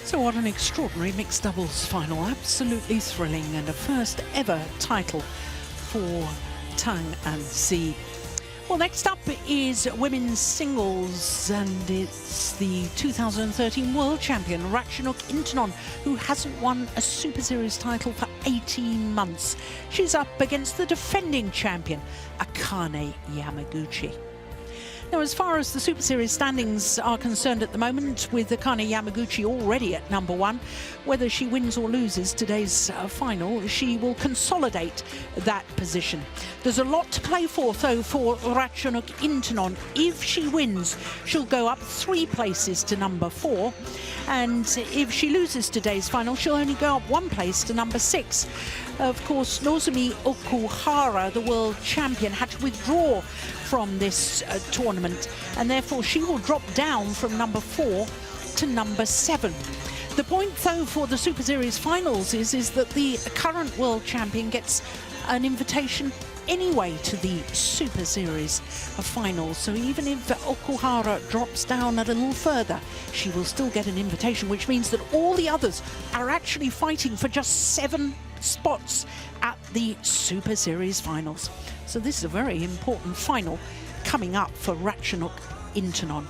So what an extraordinary mixed doubles final, absolutely thrilling, and a first ever title for Tang and Xi. Well, next up is women's singles, and it's the 2013 world champion Ratchanok Intanon, who hasn't won a Super Series title for 18 months. She's up against the defending champion Akane Yamaguchi. Now, as far as the Super Series standings are concerned at the moment, with Akane Yamaguchi already at #1, whether she wins or loses today's final, she will consolidate that position. There's a lot to play for, though, for Ratchanok Intanon. If she wins, she'll go up 3 places to #4, and if she loses today's final, she'll only go up 1 place to #6. Of course, Nozomi Okuhara, the world champion, had to withdraw from this tournament, and therefore she will drop down from #4 to #7. The point, though, for the Super Series finals is that the current world champion gets an invitation anyway to the Super Series finals. So even if Okuhara drops down a little further, she will still get an invitation, which means that all the others are actually fighting for just 7 spots at the Super Series finals. So this is a very important final coming up for Ratchanok Intanon.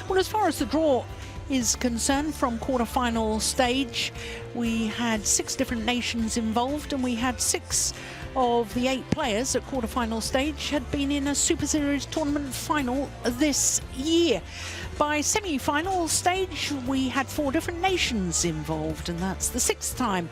Well, as far as the draw is concerned, from quarter-final stage, we had 6 different nations involved, and we had 6 of the 8 players at quarter-final stage had been in a Super Series tournament final this year. By semi-final stage, we had 4 different nations involved, and that's the 6th time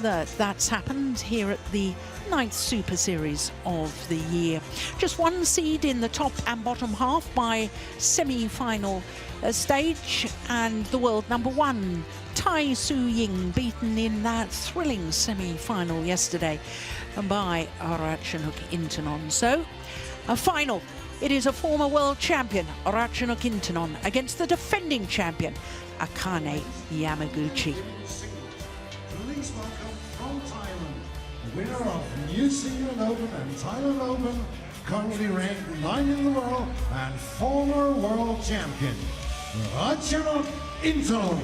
that that's happened here at the 9th Super Series of the year. Just 1 seed in the top and bottom half by semi-final stage, and the world #1, Tai Su-ying, beaten in that thrilling semi-final yesterday by Ratchanok Intanon. So, a final. It is a former world champion, Ratchanok Intanon, against the defending champion, Akane Yamaguchi. Please welcome from Thailand, the winner of New Zealand Open and Thailand Open, currently ranked 9 in the world and former world champion, Ratchanok Intanon.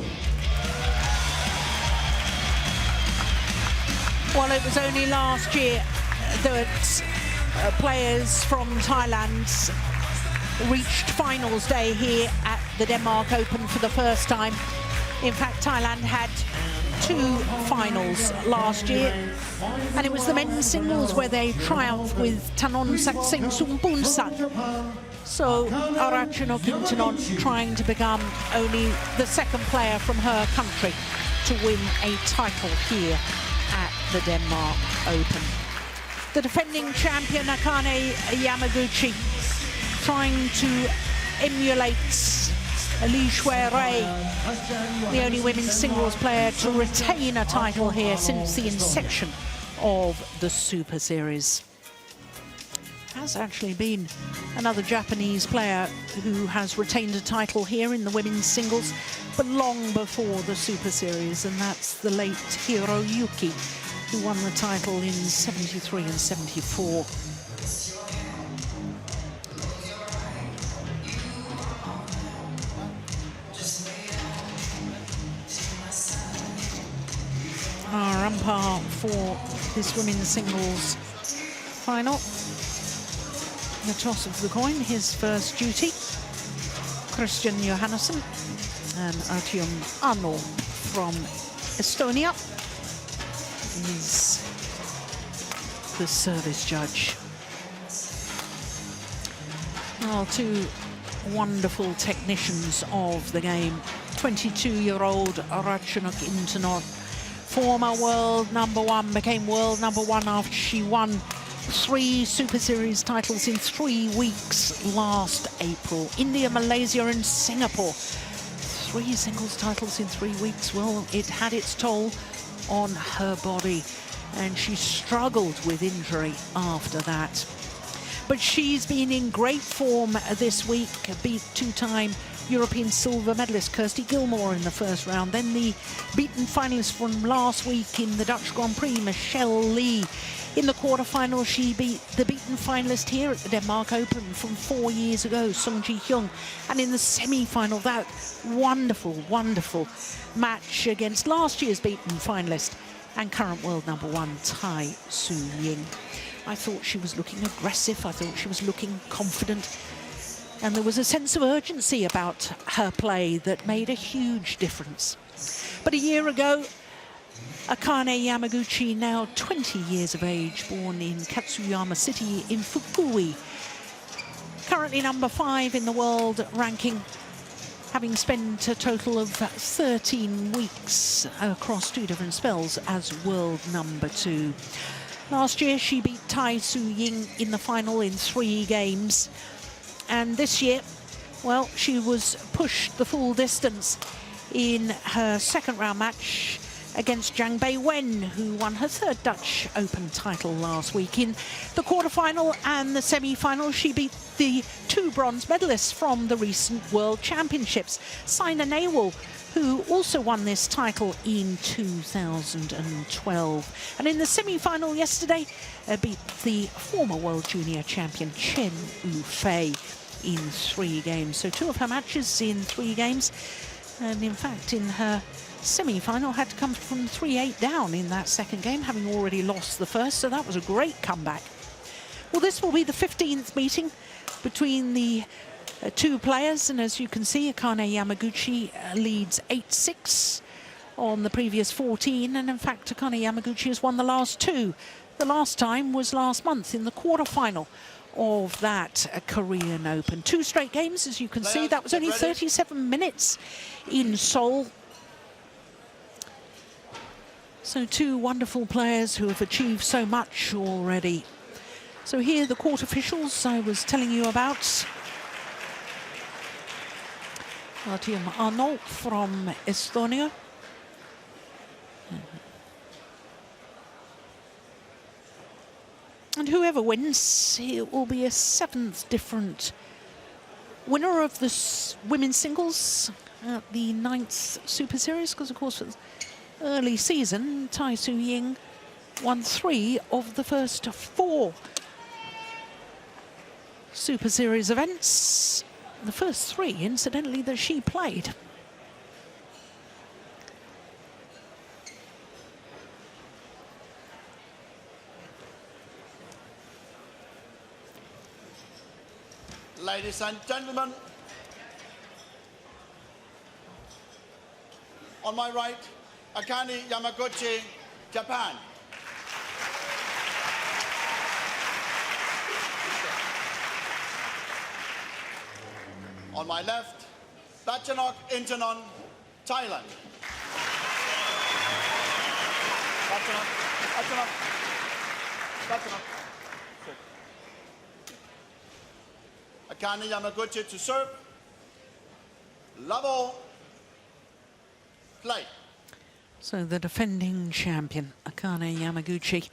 Well, it was only last year that players from Thailand reached finals day here at the Denmark Open for the first time. In fact, Thailand had 2 finals last year, and it was the men's singles where they triumphed with Tanon Sakseng Sumpunsak. So Ratchanok Intanon trying to become only the 2nd player from her country to win a title here at the Denmark Open. The defending champion, Akane Yamaguchi, trying to emulate Li Shuai-rei, the only women's singles player to retain a title here since the inception of the Super Series. Has actually been another Japanese player who has retained a title here in the women's singles, but long before the Super Series, and that's the late Hiroyuki, who won the title in 73 and 74. Our umpire for this women's singles final. The toss of the coin, his first duty, Christian Johannesson and Artyom Arnold from Estonia is the service judge. Oh, 2 wonderful technicians of the game. 22-year-old Ratchanok Intanon, former world #1, became world #1 after she won 3 Super Series titles in 3 weeks last April. India, Malaysia and Singapore. 3 singles titles in 3 weeks. Well, it had its toll on her body, and she struggled with injury after that. But she's been in great form this week, beat 2-time European silver medalist Kirsty Gilmore in the first round. Then the beaten finalist from last week in the Dutch Grand Prix, Michelle Lee. In the quarterfinal, she beat the beaten finalist here at the Denmark Open from 4 years ago, Sung Ji Hyung. And in the semi-final, that wonderful, wonderful match against last year's beaten finalist and current world #1, Tai Tzu Ying. I thought she was looking aggressive. I thought she was looking confident. And there was a sense of urgency about her play that made a huge difference. But a year ago, Akane Yamaguchi, now 20 years of age, born in Katsuyama City in Fukui, currently #5 in the world ranking, having spent a total of 13 weeks across 2 different spells as world #2. Last year, she beat Tai Tzu Ying in the final in 3 games. And this year, well, she was pushed the full distance in her second round match against Zhang Beiwen, who won her 3rd Dutch Open title last week. In the quarterfinal and the semi-final, she beat the 2 bronze medalists from the recent World Championships, Saina Nehwal, who also won this title in 2012. And in the semi-final yesterday, beat the former World Junior Champion Chen Yufei in 3 games. So 2 of her matches in 3 games. And in fact, in her semi-final, had to come from 3-8 down in that second game, having already lost the first. So that was a great comeback. Well, this will be the 15th meeting between the 2 players, and as you can see, Akane Yamaguchi leads 8-6 on the previous 14, and in fact Akane Yamaguchi has won the last 2. The last time was last month in the quarterfinal of that Korean Open. 2 straight games, as you can see. That was only 37 minutes in Seoul. So 2 wonderful players who have achieved so much already. So here are the court officials I was telling you about. Artyom Arnold from Estonia. And whoever wins, it will be a 7th different winner of the women's singles at the 9th Super Series, because of course for the early season, Tai Tzu Ying won 3 of the first 4 Super Series events. The first 3, incidentally, that she played. Ladies and gentlemen, on my right, Akane Yamaguchi, Japan. On my left, Ratchanok Intanon, Thailand. Ratchanok. Akane Yamaguchi to serve. Level. Play. So the defending champion, Akane Yamaguchi,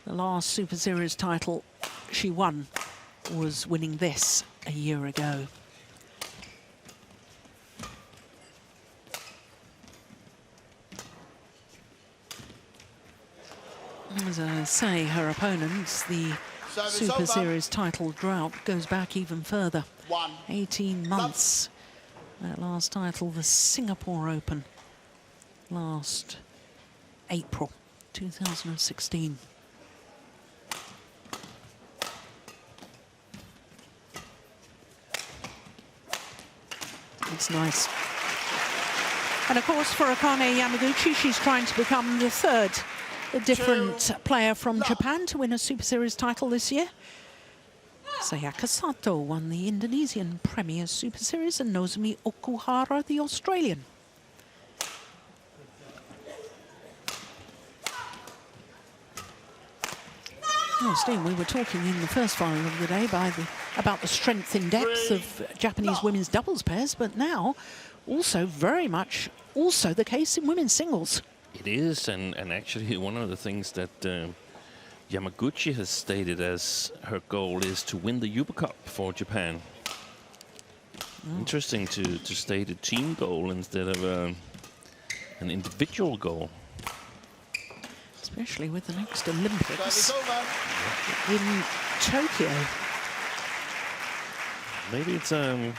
the last Super Series title she won was winning this a year ago. As I say, her opponents, the Super Series title drought goes back even further. 18 months. That last title, the Singapore Open, last April 2016. It's nice. And of course, for Akane Yamaguchi, she's trying to become the 3rd different player from Japan to win a Super Series title this year. Sayaka Sato won the Indonesian Premier Super Series and Nozomi Okuhara the Australian. Oh, Steve, we were talking in the first final of the day about the strength in depth of Japanese women's doubles pairs, but now also very much also the case in women's singles. It is, and actually one of the things that Yamaguchi has stated as her goal is to win the Uber Cup for Japan. Interesting to state a team goal instead of an individual goal. Especially with the next Olympics Service over. in Tokyo. Maybe it's 1-3.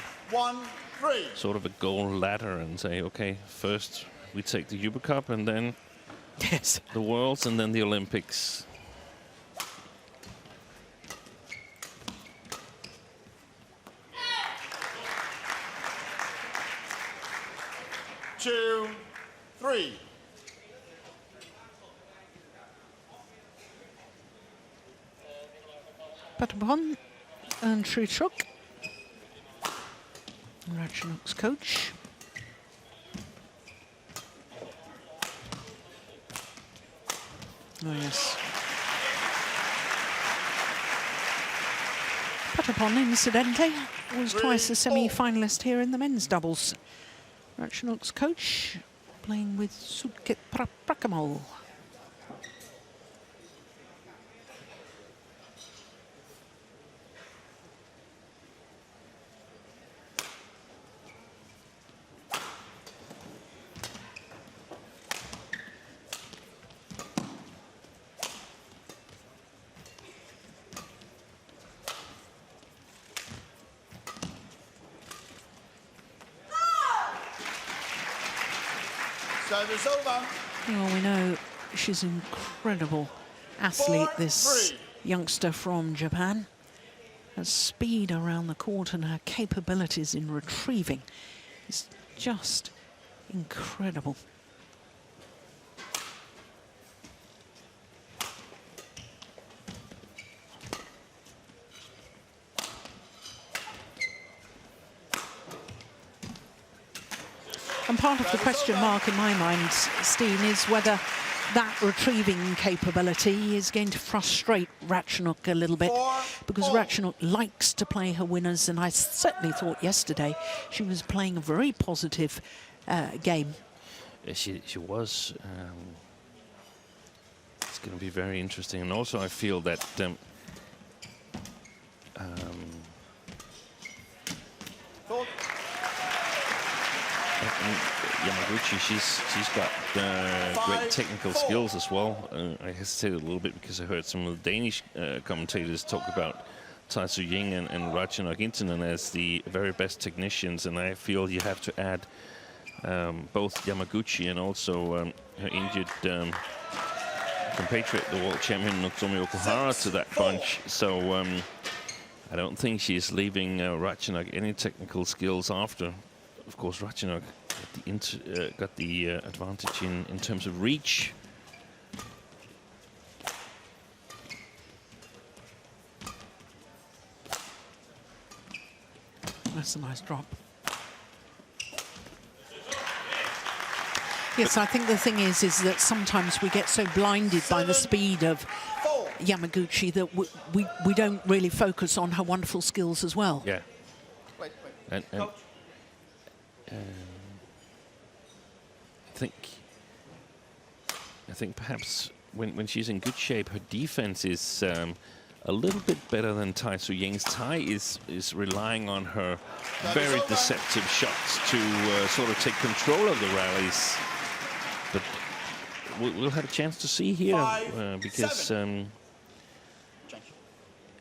sort of a goal ladder and say, okay, first we take the Uber Cup and then Yes. the Worlds and then the Olympics. Two, 3. Patapon and Truchuk, Ratchanok's coach. Oh yes. Patapon, incidentally, was twice a semi-finalist here in the men's doubles. Ratchanok's coach, playing with Sutket Prakamol. Service over. Well, we know she's an incredible athlete, this 4-3. youngster from Japan. Her speed around the court and her capabilities in retrieving is just incredible. And part of the question mark in my mind, Steen, is whether that retrieving capability is going to frustrate Ratchanok a little bit, because Ratchanok likes to play her winners, and I certainly thought yesterday she was playing a very positive game. Yeah, she was. It's going to be very interesting, and also I feel that Yamaguchi, she's got great technical skills as well. I hesitated a little bit because I heard some of the Danish commentators talk about Tai Tzu Ying and Ratchanok Intanon as the very best technicians, and I feel you have to add both Yamaguchi and also her injured compatriot, the world champion Nozomi Okuhara, to that bunch. So I don't think she's leaving Ratchanok any technical skills after. Of course, Ratchanok got the advantage in terms of reach. That's a nice drop. Yes, I think the thing is that sometimes we get so blinded by the speed of Yamaguchi that we don't really focus on her wonderful skills as well. Yeah. Wait. And I think perhaps when she's in good shape, her defense is a little bit better than Tai Tzu Ying's. Tai is relying on her very deceptive shots to sort of take control of the rallies. But we'll have a chance to see here, because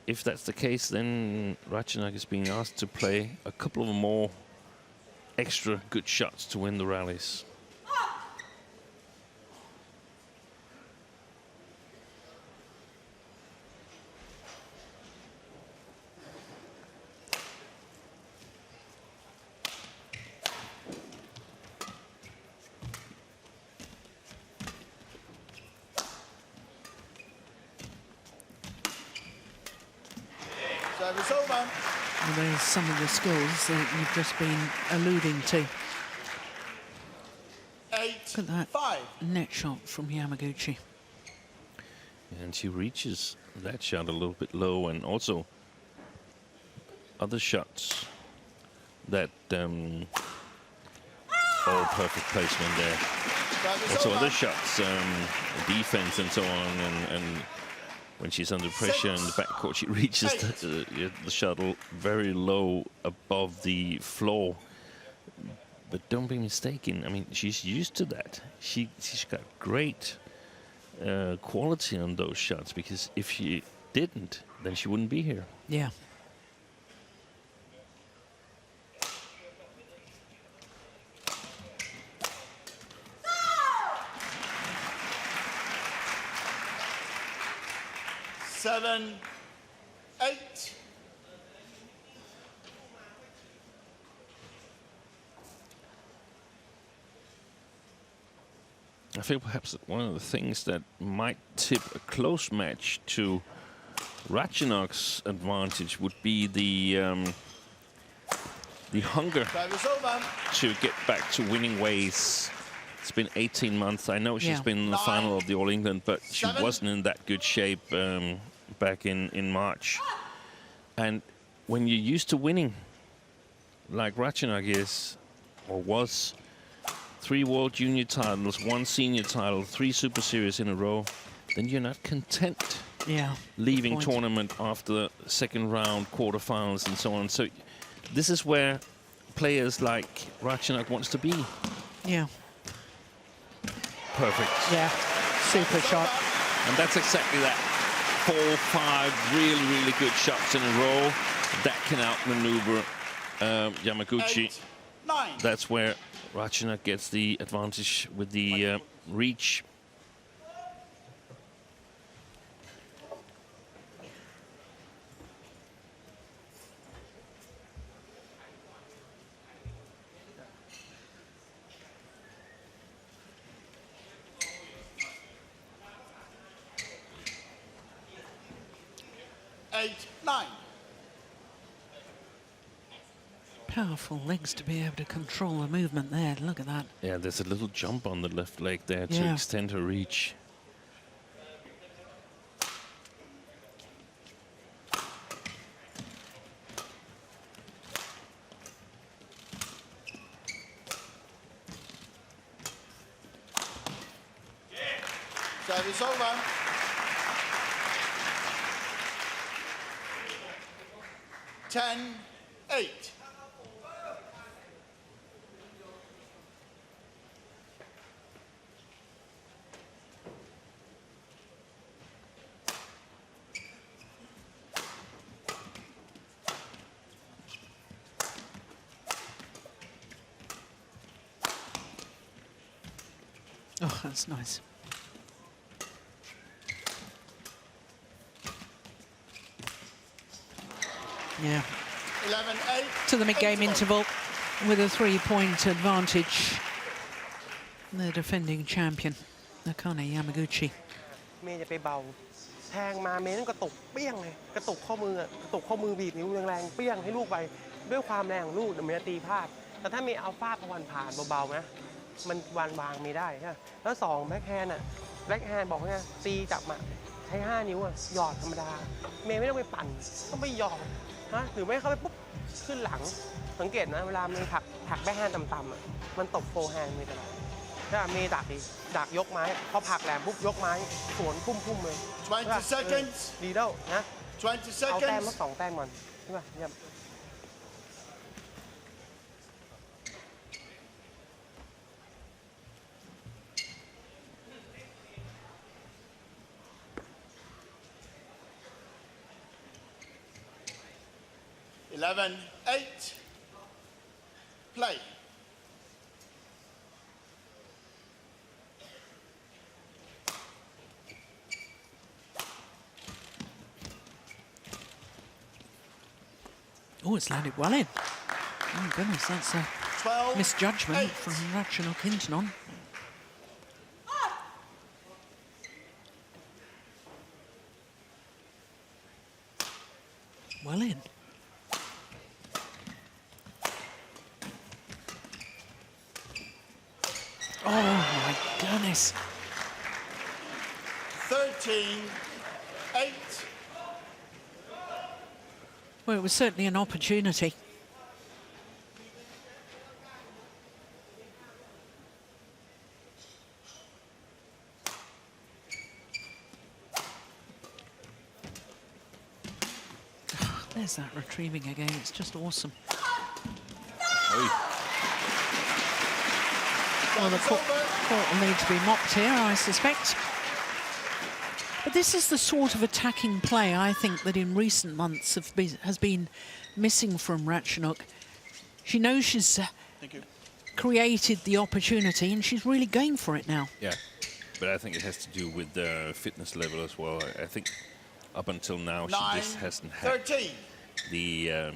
if that's the case, then Ratchanok is being asked to play a couple of more extra good shots to win the rallies. Service over. Well, there's some of the skills that you've just been alluding to. 8-5. Look at that net shot from Yamaguchi. And she reaches that shot a little bit low, and also other shots that all perfect placement there. Service Also over. other shots, defense and so on, and when she's under pressure in the backcourt, she reaches the shuttle very low above the floor. But don't be mistaken, I mean, she's used to that. She's got great quality on those shots, because if she didn't, then she wouldn't be here. Yeah. Seven, 8. I feel perhaps that one of the things that might tip a close match to Ratchanok's advantage would be the hunger Service over. to get back to winning ways. It's been 18 months. I know she's been in the final of the All England, but she wasn't in that good shape back in March. And when you're used to winning, like Ratchanok is, or was, 3 World Junior titles, 1 senior title, 3 Super Series in a row, then you're not content leaving tournament after the second round, quarterfinals, and so on. So this is where players like Ratchanok wants to be. Yeah. Perfect. Yeah. Super shot. And that's exactly that. 4, 5 really, really good shots in a row that can outmaneuver Yamaguchi. 8, 9. That's where Ratchanok gets the advantage with the reach. Powerful legs to be able to control the movement there. Look at that. Yeah, there's a little jump on the left leg there to extend her reach. Service over. Ten, 8. Oh, that's nice. Yeah. 11, 8. To the mid-game interval with a 3-point advantage. The defending champion, Akane Yamaguchi. เมย์จะไปเบาแทงมาเมย์นั่นกระตุกเปี้ยงเลยกระตุกข้อมือกระตุกข้อมือบีบนิ้วแรงๆเปี้ยงให้ลูกไปด้วยความแรงของลูกเดี๋ยวเมย์จะตีพลาดแต่ถ้าเมย์เอาฟาดตะวันผ่านเบาๆนะมันวางไม่ได้ใช่แล้ว2แบ็คแฮนด์อ่ะแบ็คแฮนด์บอกว่าตีจับอ่ะใช้5 นิ้วอ่ะหยอดธรรมดาเมย์ไม่ต้องไปปั่นต้องไปหยอดนะหรือไม่เข้าไปปุ๊บขึ้นหลังสังเกตนะเวลาเมย์ถักแบ็คแฮนด์ต่ำๆอ่ะมันตบโฟร์แฮนด์เมย์ตลอดถ้าเมย์ดักยกไม้พอผลักแหลมปุ๊บยกไม้สวนพุ่มเลย 20 seconds. ดีแล้วนะ 20 เอาแต้ม seconds. มา2 แต้มก่อนใช่ป่ะเยี่ยม 11, 8. Play. Oh, it's landed well in. Oh, goodness, that's a 12, misjudgment 8. from Ratchanok Intanon. Well in. Oh, my goodness. 13, 8. Well, it was certainly an opportunity. There's that retrieving again. It's just awesome. Well, the court will need to be mopped here, I suspect. But this is the sort of attacking play, I think, that in recent months has been missing from Ratchanok. She knows she's created the opportunity, and she's really going for it now. Yeah, but I think it has to do with the fitness level as well. I think up until now, she just hasn't had the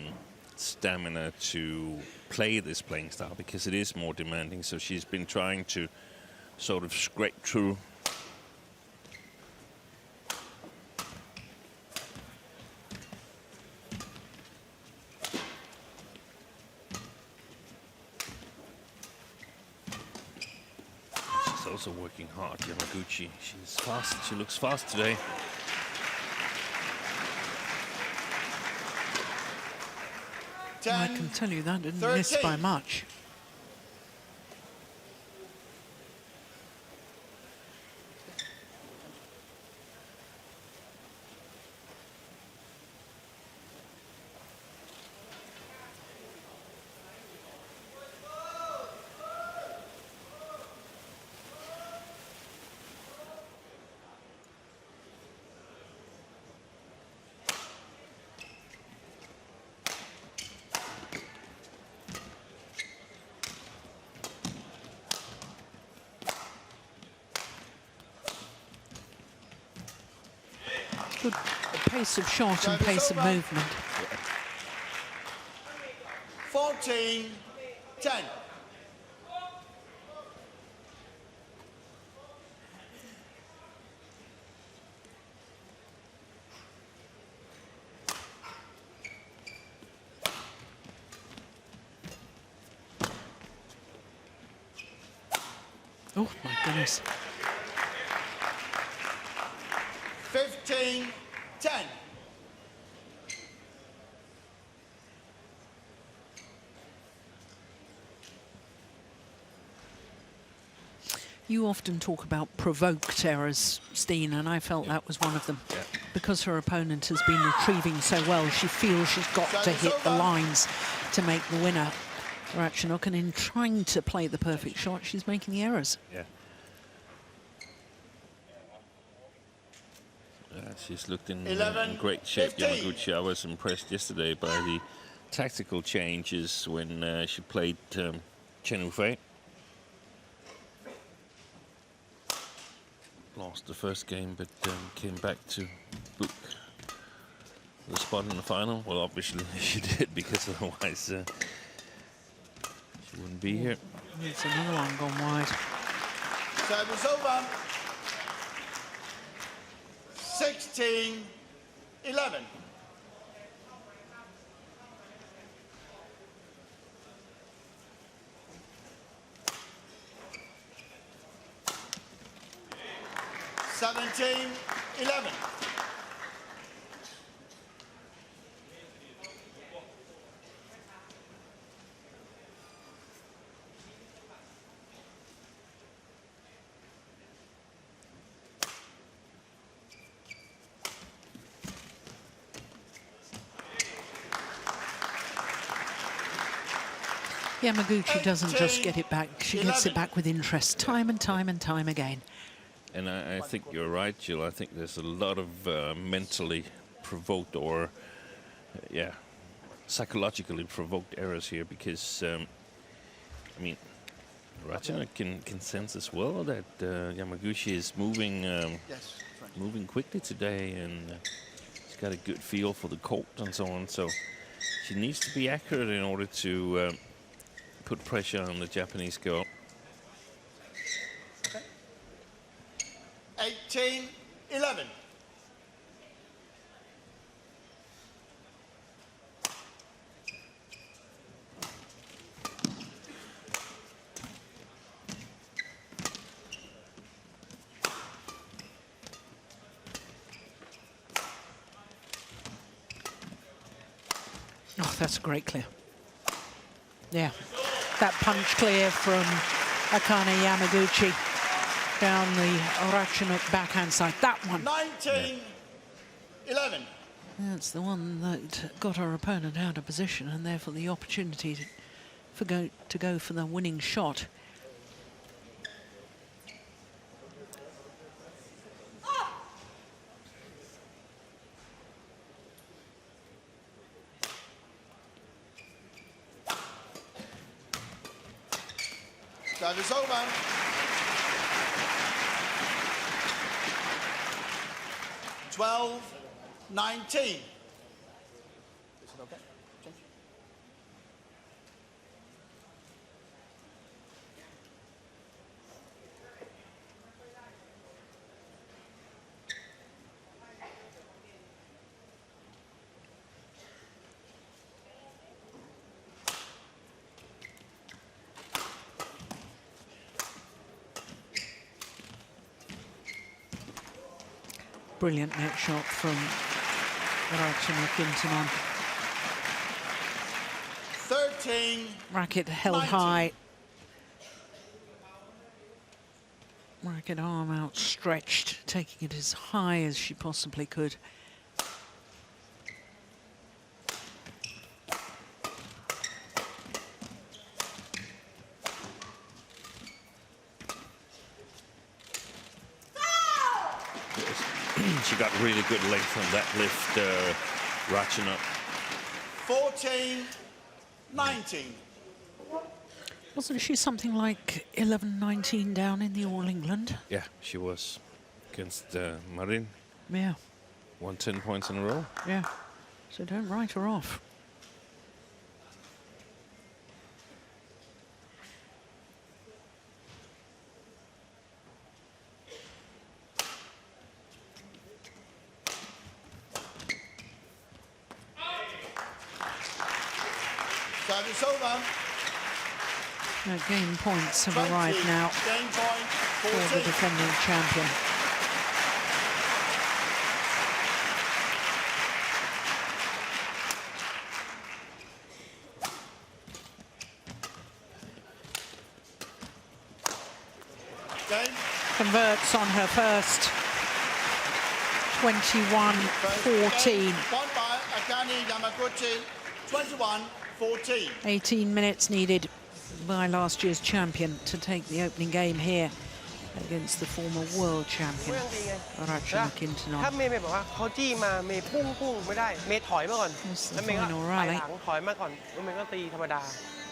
stamina to play this playing style because it is more demanding. So she's been trying to sort of scrape through. She's also working hard, Yamaguchi. She's fast. She looks fast today. I can tell you that didn't miss by much. Good pace of shot and pace of movement. 14-10. Oh, my goodness. 15-10. You often talk about provoked errors, Steen, and I felt that was one of them. Yeah. Because her opponent has been retrieving so well, she feels she's got to hit the lines to make the winner, Ratchanok, and in trying to play the perfect shot, she's making the errors. Yeah. She's looked in great shape, 15. Yamaguchi. I was impressed yesterday by the tactical changes when she played Chen Yufei. Lost the first game, but came back to book the spot in the final. Well, obviously she did, because otherwise she wouldn't be here. It's another one gone wide. Service over. 16-11. (17-11). Yamaguchi doesn't just get it back, she gets it back with interest time and time and time again. And I think you're right, Jill. I think there's a lot of mentally provoked or, psychologically provoked errors here because, I mean, Ratchanok can sense as well that Yamaguchi is moving moving quickly today, and she's got a good feel for the court and so on. So she needs to be accurate in order to put pressure on the Japanese girl. 18-11. Oh, that's a great clear. Yeah, that punch clear from Akane Yamaguchi down the Ratchanok backhand side. That one. 19-11. That's the one that got her opponent out of position, and therefore the opportunity to go for the winning shot. Service over. Twelve, 19. Is it okay? Change. Brilliant net shot from Ratchanok Intanon. 13. Racket held 19. high. Racket arm outstretched, taking it as high as she possibly could. She got really good length on that lift, Ratchanok. 14, 19. Wasn't she something like 11-19 down in the All England? Yeah, she was against Marin. Yeah, Won 10 points in a row. yeah. So don't write her off. Service over. Game points have 20. arrived now Game point, for the 14. defending champion. Game. Converts on her first. 21-14. Won by Akane Yamaguchi. 21-14. 18 minutes needed by last year's champion to take the opening game here against the former world champion, เรื่องดีไง Ratchanok ถ้า Intanon. เมย์บอกว่าเขาจี้มาเมย์พุ่งไม่ได้เมย์ถอยมาก่อน That's the แล้วเมย์ก็ final ไป rally. หลังถอยมาก่อนแล้วเมย์ก็ตีธรรมดา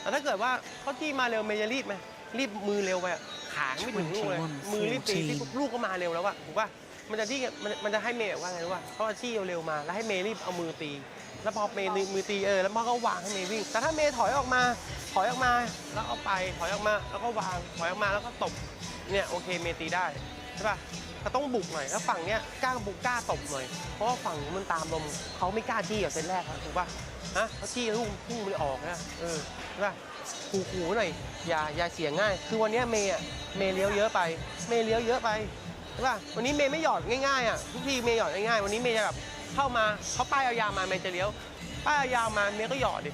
แต่ถ้าเกิดว่าเขาจี้มาเร็วเมย์จะรีบไหมรีบมือเร็วไปอะขาไม่ถึงลูกเลยมือรีบตีที่ลูกก็มาเร็วแล้วอะถูกป่ะมันจะที่มันจะให้เมย์ว่าไงรู้ป่ะเขาจะจี้เร็วมาแล้วให้เมย์รีบเอามือตีแล้วพอเมย์มือตีแล้วพ่อก็วางให้เมย์วิ่งแต่ถ้าเมย์ถอยออกมาแล้วเอาไปถอยออกมาแล้วก็วางถอยออกมาแล้วก็ตบเนี่ยโอเคเมย์ตีได้ใช่ป่ะเขาต้องบุกหน่อยแล้วฝั่งเนี้ยกล้าบุกกล้าตบหน่อยเพราะว่าฝั่งมันตามลมเขาไม่กล้าจี้กับเซตแรกครับถูกป่ะฮะเขาจี้ลูกพุ่งไม่ออกนะใช่ป่ะขู่หน่อยอย่าเสียง่ายคือวันนี้เมย์เลี้ยวเยอะไปใช่ป่ะวันนี้เมย์ไม่หยอดง่ายๆอ่ะทุกทีเมย์หยอดง่ายๆวันนี้เมย์จะแบบเข้ามาเขาป้ายยาวๆมาเมย์จะเลี้ยวป้ายยาวมาเมย์ก็หยอดดิ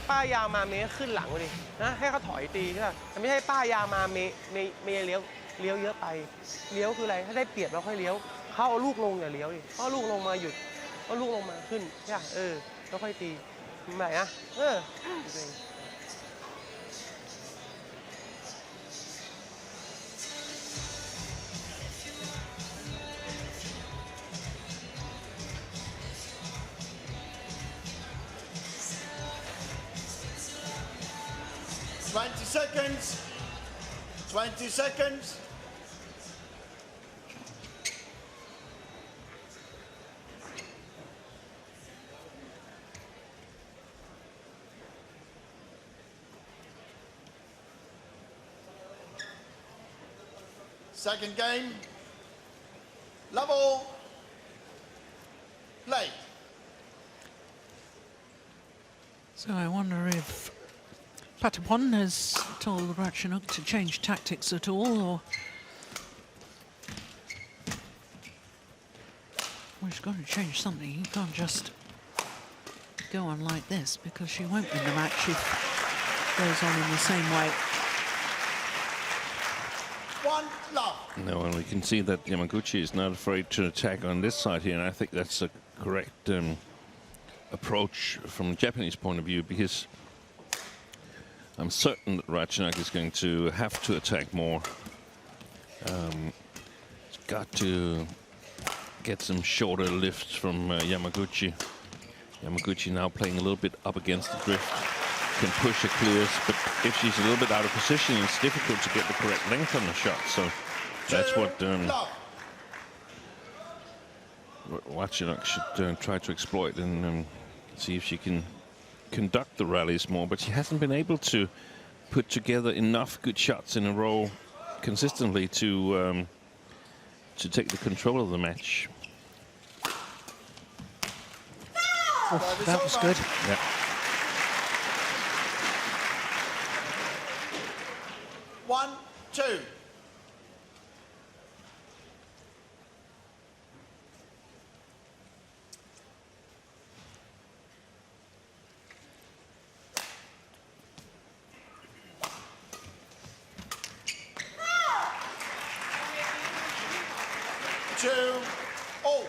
ป้ายยาวมาเมย์ก็ขึ้นหลังดินะให้เขาถอยตีใช่ป่ะแต่ไม่ใช่ป้ายยาวมาเมย์เลี้ยวเยอะไปเลี้ยวคืออะไรถ้าได้เปรียบเราค่อยเลี้ยวเขาเอาลูกลงอย่าเลี้ยวดิเขาเอาลูกลงมาหยุดเอาลูกลงมาขึ้นใช่ป่ะแล้วค่อยตีไหนนะจริง 20 seconds. 20 seconds. Second game. Level. Play. So I wonder if Patapon has told Ratchanok to change tactics at all, or well, she's got to change something. You can't just go on like this, because she won't win the match if it goes on in the same way. 1 love. No, and we can see that Yamaguchi is not afraid to attack on this side here, and I think that's a correct approach from the Japanese point of view, because I'm certain that Ratchanok is going to have to attack more. He's got to get some shorter lifts from Yamaguchi. Yamaguchi now playing a little bit up against the drift, can push her clears, but if she's a little bit out of position, it's difficult to get the correct length on the shot. So that's what Ratchanok should try to exploit and see if she can conduct the rallies more. But she hasn't been able to put together enough good shots in a row consistently to take the control of the match. Oh, that was good. Yeah. One, two. Two, all.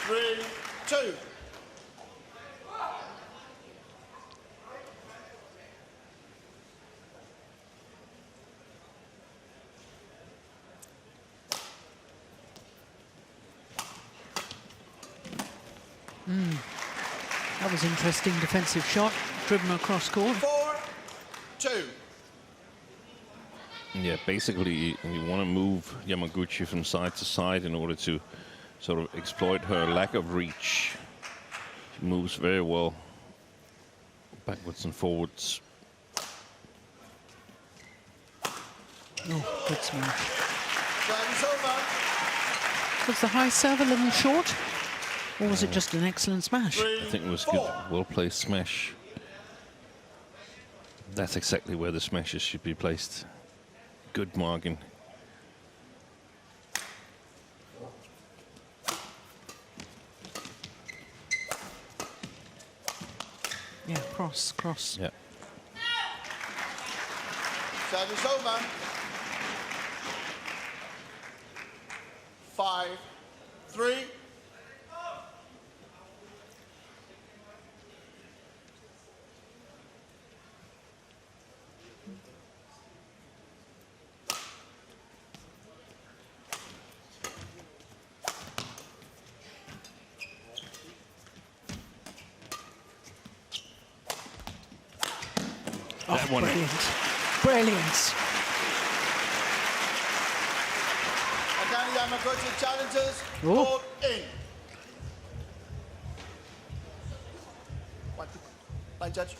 Three, two. That was interesting defensive shot, driven across court. 4-2. Yeah, basically you want to move Yamaguchi from side to side in order to sort of exploit her lack of reach. She moves very well backwards and forwards. Oh, good smash. Service over. Was the high serve a little short? Or was it just an excellent smash? I think it was good, well-placed smash. That's exactly where the smashes should be placed. Good marking. Yeah, cross, cross. Yeah. Service over. 5-3. Oh, That one. brilliant. Brilliant. Akane Yamaguchi challenges. Oh. All in. Line judge.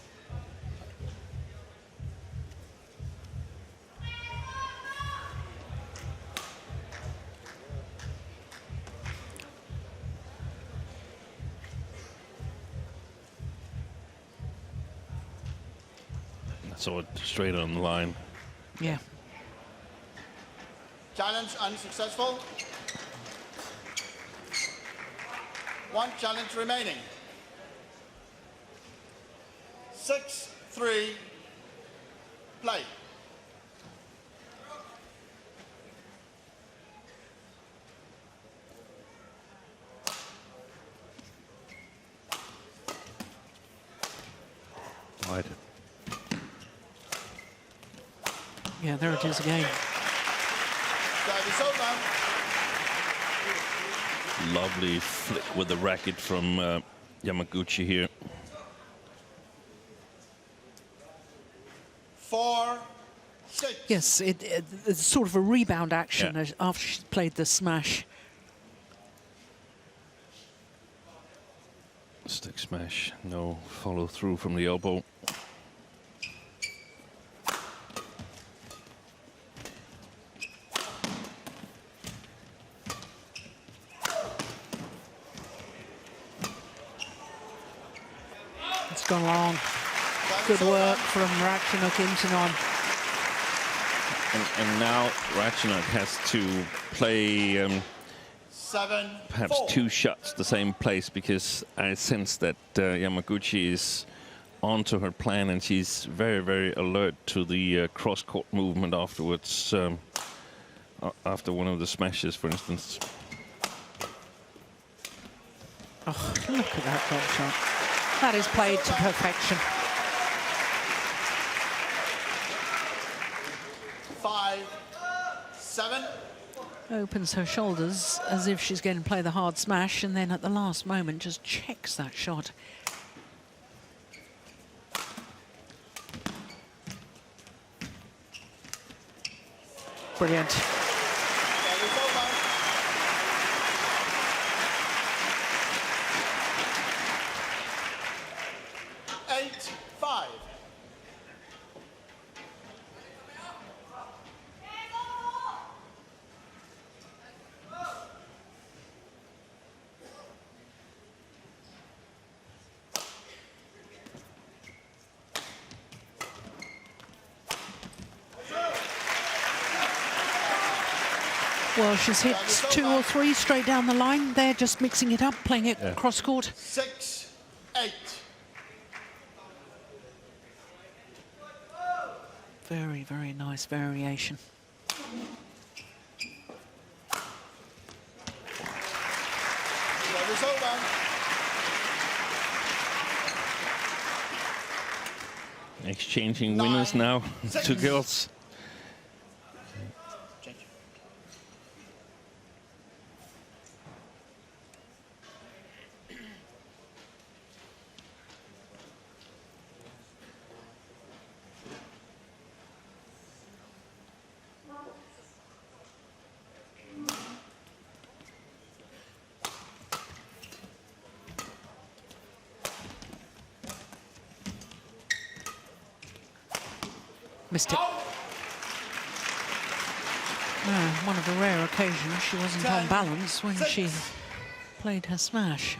So it straight on the line. Yeah. Challenge unsuccessful. One challenge remaining. 6-3. Play. Wide. Yeah, there it is again. Service over. Lovely flick with the racket from Yamaguchi here. 4-6. Yes, it's sort of a rebound action after she played the smash. Stick smash, no follow through from the elbow. gone long. Good work from Ratchanok Intanon. And now Ratchanok has to play perhaps 2 shots the same place, because I sense that Yamaguchi is onto her plan, and she's very, very alert to the cross-court movement afterwards, after one of the smashes, for instance. Oh, look at that drop shot. That is played to perfection. 5-7. Opens her shoulders as if she's going to play the hard smash, and then at the last moment just checks that shot. Brilliant. Service over. 8-5. Well, she's hit 2 or 3 straight down the line. They're just mixing it up, playing it cross-court. 6-8. Very, very nice variation. Service over. Exchanging winners now, 2 girls. Missed it. One of the rare occasions she wasn't on balance when she played her smash.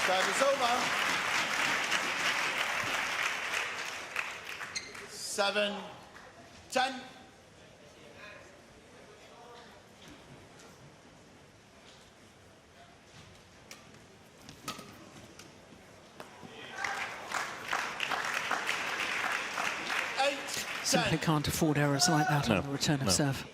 Service over. 7-10. Simply can't afford errors like that on the return of serve.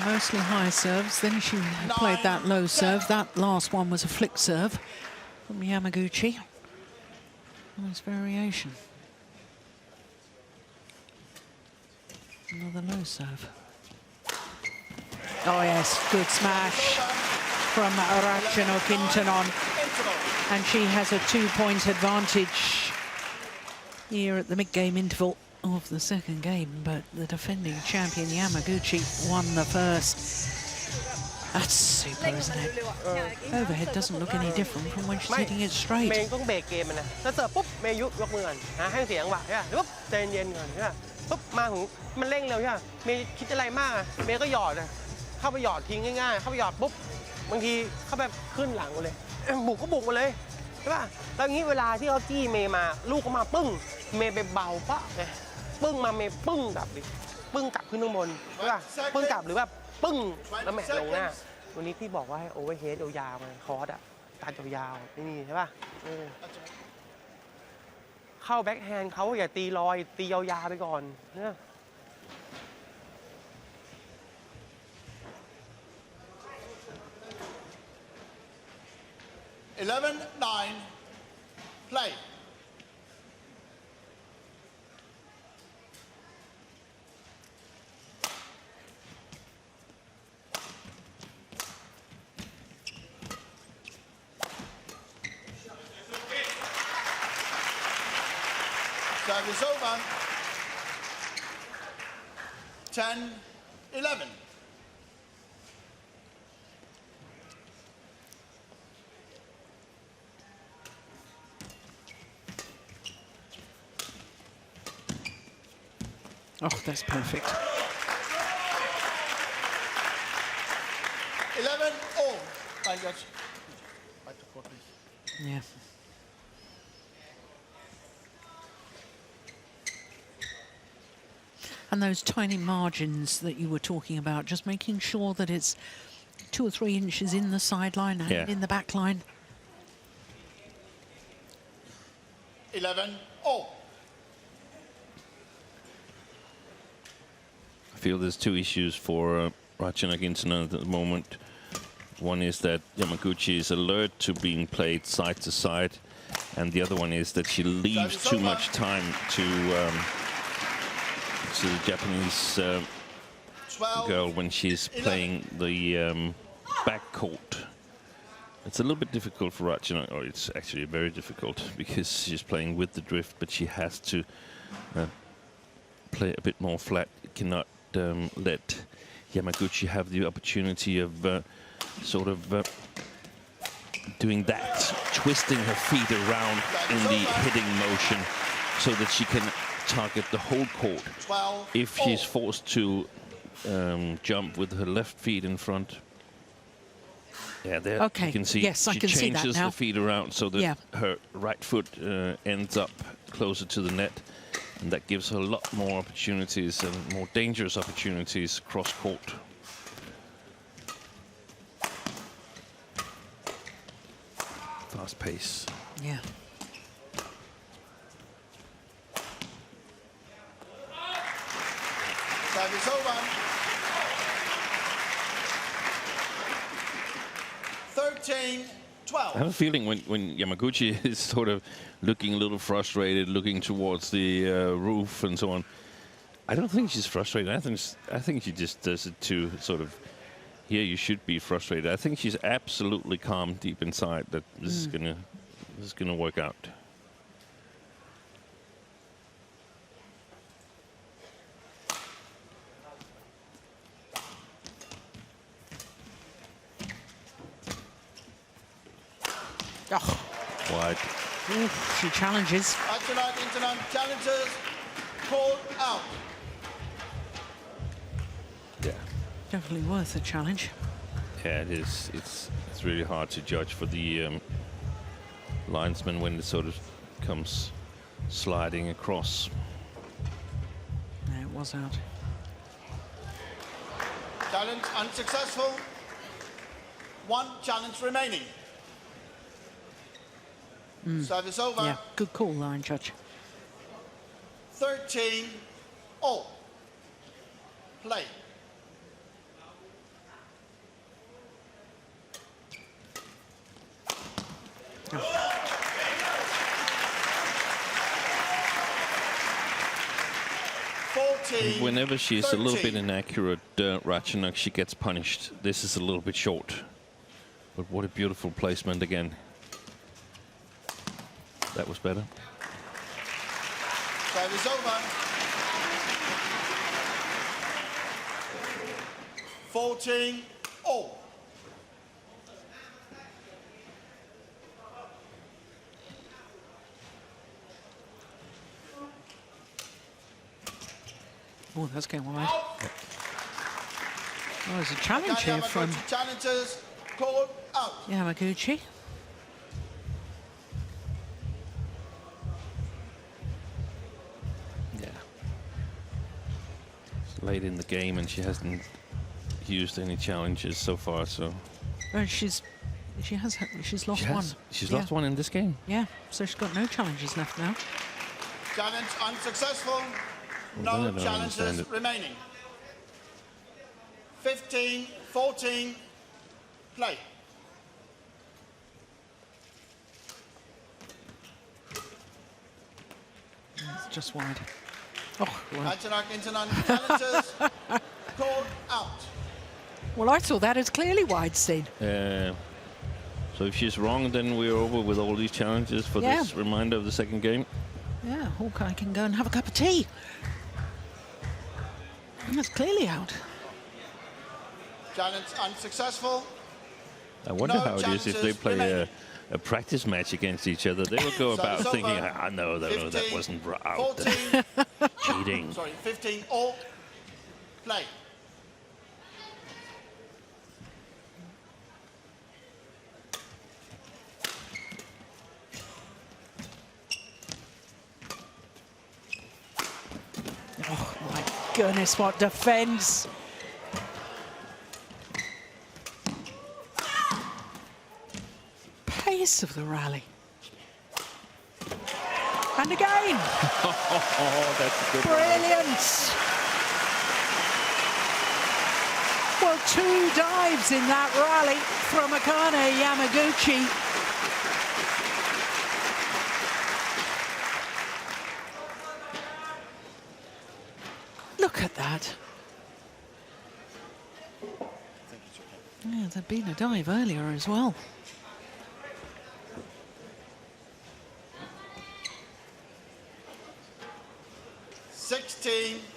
Mostly high serves. Then she played that low serve. That last one was a flick serve from Yamaguchi. Nice variation. Another low serve. Oh yes, good smash from Ratchanok Intanon. And she has a 2-point advantage here at the mid-game interval of the second game, but the defending champion Yamaguchi won the first. That's super, isn't it? Overhead doesn't look any different from when she's hitting it straight. เมย์ต้องเบรกเกมนะถ้าเสิร์ฟปุ๊บเมย์ยกมือก่อนให้เสียงว่ะใช่ไหมปุ๊บใจเย็นก่อนใช่ไหมปุ๊บมาถึงมันเร่งเร็วใช่ไหมเมย์คิดอะไรมากเมย์ก็หยอดเข้าไปหยอดทิ้งง่ายๆเข้าไปหยอดปุ๊บบางทีเข้าไปขึ้นหลังเลยบุกก็บุกมาเลยใช่ป่ะแล้วงี้เวลาที่เขาจี้เมย์มาลูกก็มาปึ้งเมย์ไปเบาปะปึ้งมาเมย์ปึ้งกลับดิปึ้งกลับขึ้นข้างบนใช่ป่ะปึ้งกลับหรือว่าปึ้งแล้วแมทลงหน้าวันนี้พี่บอกว่าให้โอเวอร์เฮดยาวๆไงคอร์สอะการยาวๆนี่ใช่ป่ะเข้าแบ็คแฮนด์เขาอย่าตีลอยตียาวๆไปก่อนเนี่ย 11-9. Play. Service over. 10-11. Oh, that's perfect. 11 all. Fine, Judge. Weiter Court, please. Yeah. And those tiny margins that you were talking about, just making sure that it's 2 or 3 inches in the sideline and in the back line. 11 all. I feel there's 2 issues for Ratchanok Intanon at the moment. One is that Yamaguchi is alert to being played side to side, and the other one is that she leaves too much time to the Japanese girl when she's playing the back court. It's a little bit difficult for Ratchanok, or it's actually very difficult because she's playing with the drift, but she has to play a bit more flat. Cannot let Yamaguchi have the opportunity of sort of doing that, twisting her feet around in the hitting motion so that she can target the whole court. If she's forced to jump with her left feet in front. Yeah, there you can see yes, I can see that changes now. the feet around so that her right foot ends up closer to the net. And that gives her a lot more opportunities and more dangerous opportunities cross court. Fast pace. Yeah. Service over. 13-12. I have a feeling when Yamaguchi is sort of looking a little frustrated, looking towards the roof and so on, I don't think she's frustrated. I think she just does it to sort of, here you should be frustrated. I think she's absolutely calm deep inside that this is gonna work out. Oh. Wide. Oof, she challenges. Ratchanok Intanon challenges. Called out. Yeah. Definitely worth a challenge. Yeah, it is. It's really hard to judge for the linesman when it sort of comes sliding across. No, it was out. Challenge unsuccessful. 1 challenge remaining. Service over. Yeah, good call, line judge. 13 all. Play. Whenever she's a little bit inaccurate, Ratchanok, she gets punished. This is a little bit short. But what a beautiful placement again. That was better. Service over. 14 all. Oh, that's going wide. Oh, there's a challenge here from Challenges called out. Yamaguchi. Yeah. It's late in the game and she hasn't used any challenges so far, so. She's lost one. She's lost one in this game. Yeah, so she's got no challenges left now. Challenge unsuccessful. Well, No challenges remaining. 15-14. Play. It's just wide. Oh, well. Ratchanok Intanon challenges called out. Well, I saw that as clearly wide, Steen. So if she's wrong, then we're over with all these challenges for this reminder of the second game. Yeah, Hawkeye can go and have a cup of tea. That's clearly out. Challenge unsuccessful. I wonder how it is if they play a practice match against each other. They will go about thinking, I know that wasn't out. Cheating. Sorry, 15 all. Play. Oh my goodness, what defense. Pace of the rally. And again. Oh, that's a good Brilliant. Well, 2 dives in that rally from Akane Yamaguchi. Look at that. Yeah, there'd been a dive earlier as well.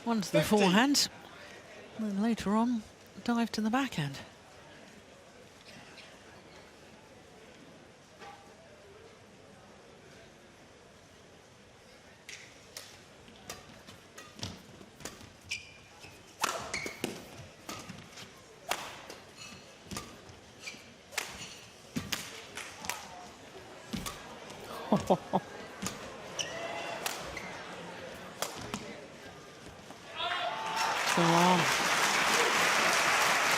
One to the forehand, and then later on, dive to the backhand. So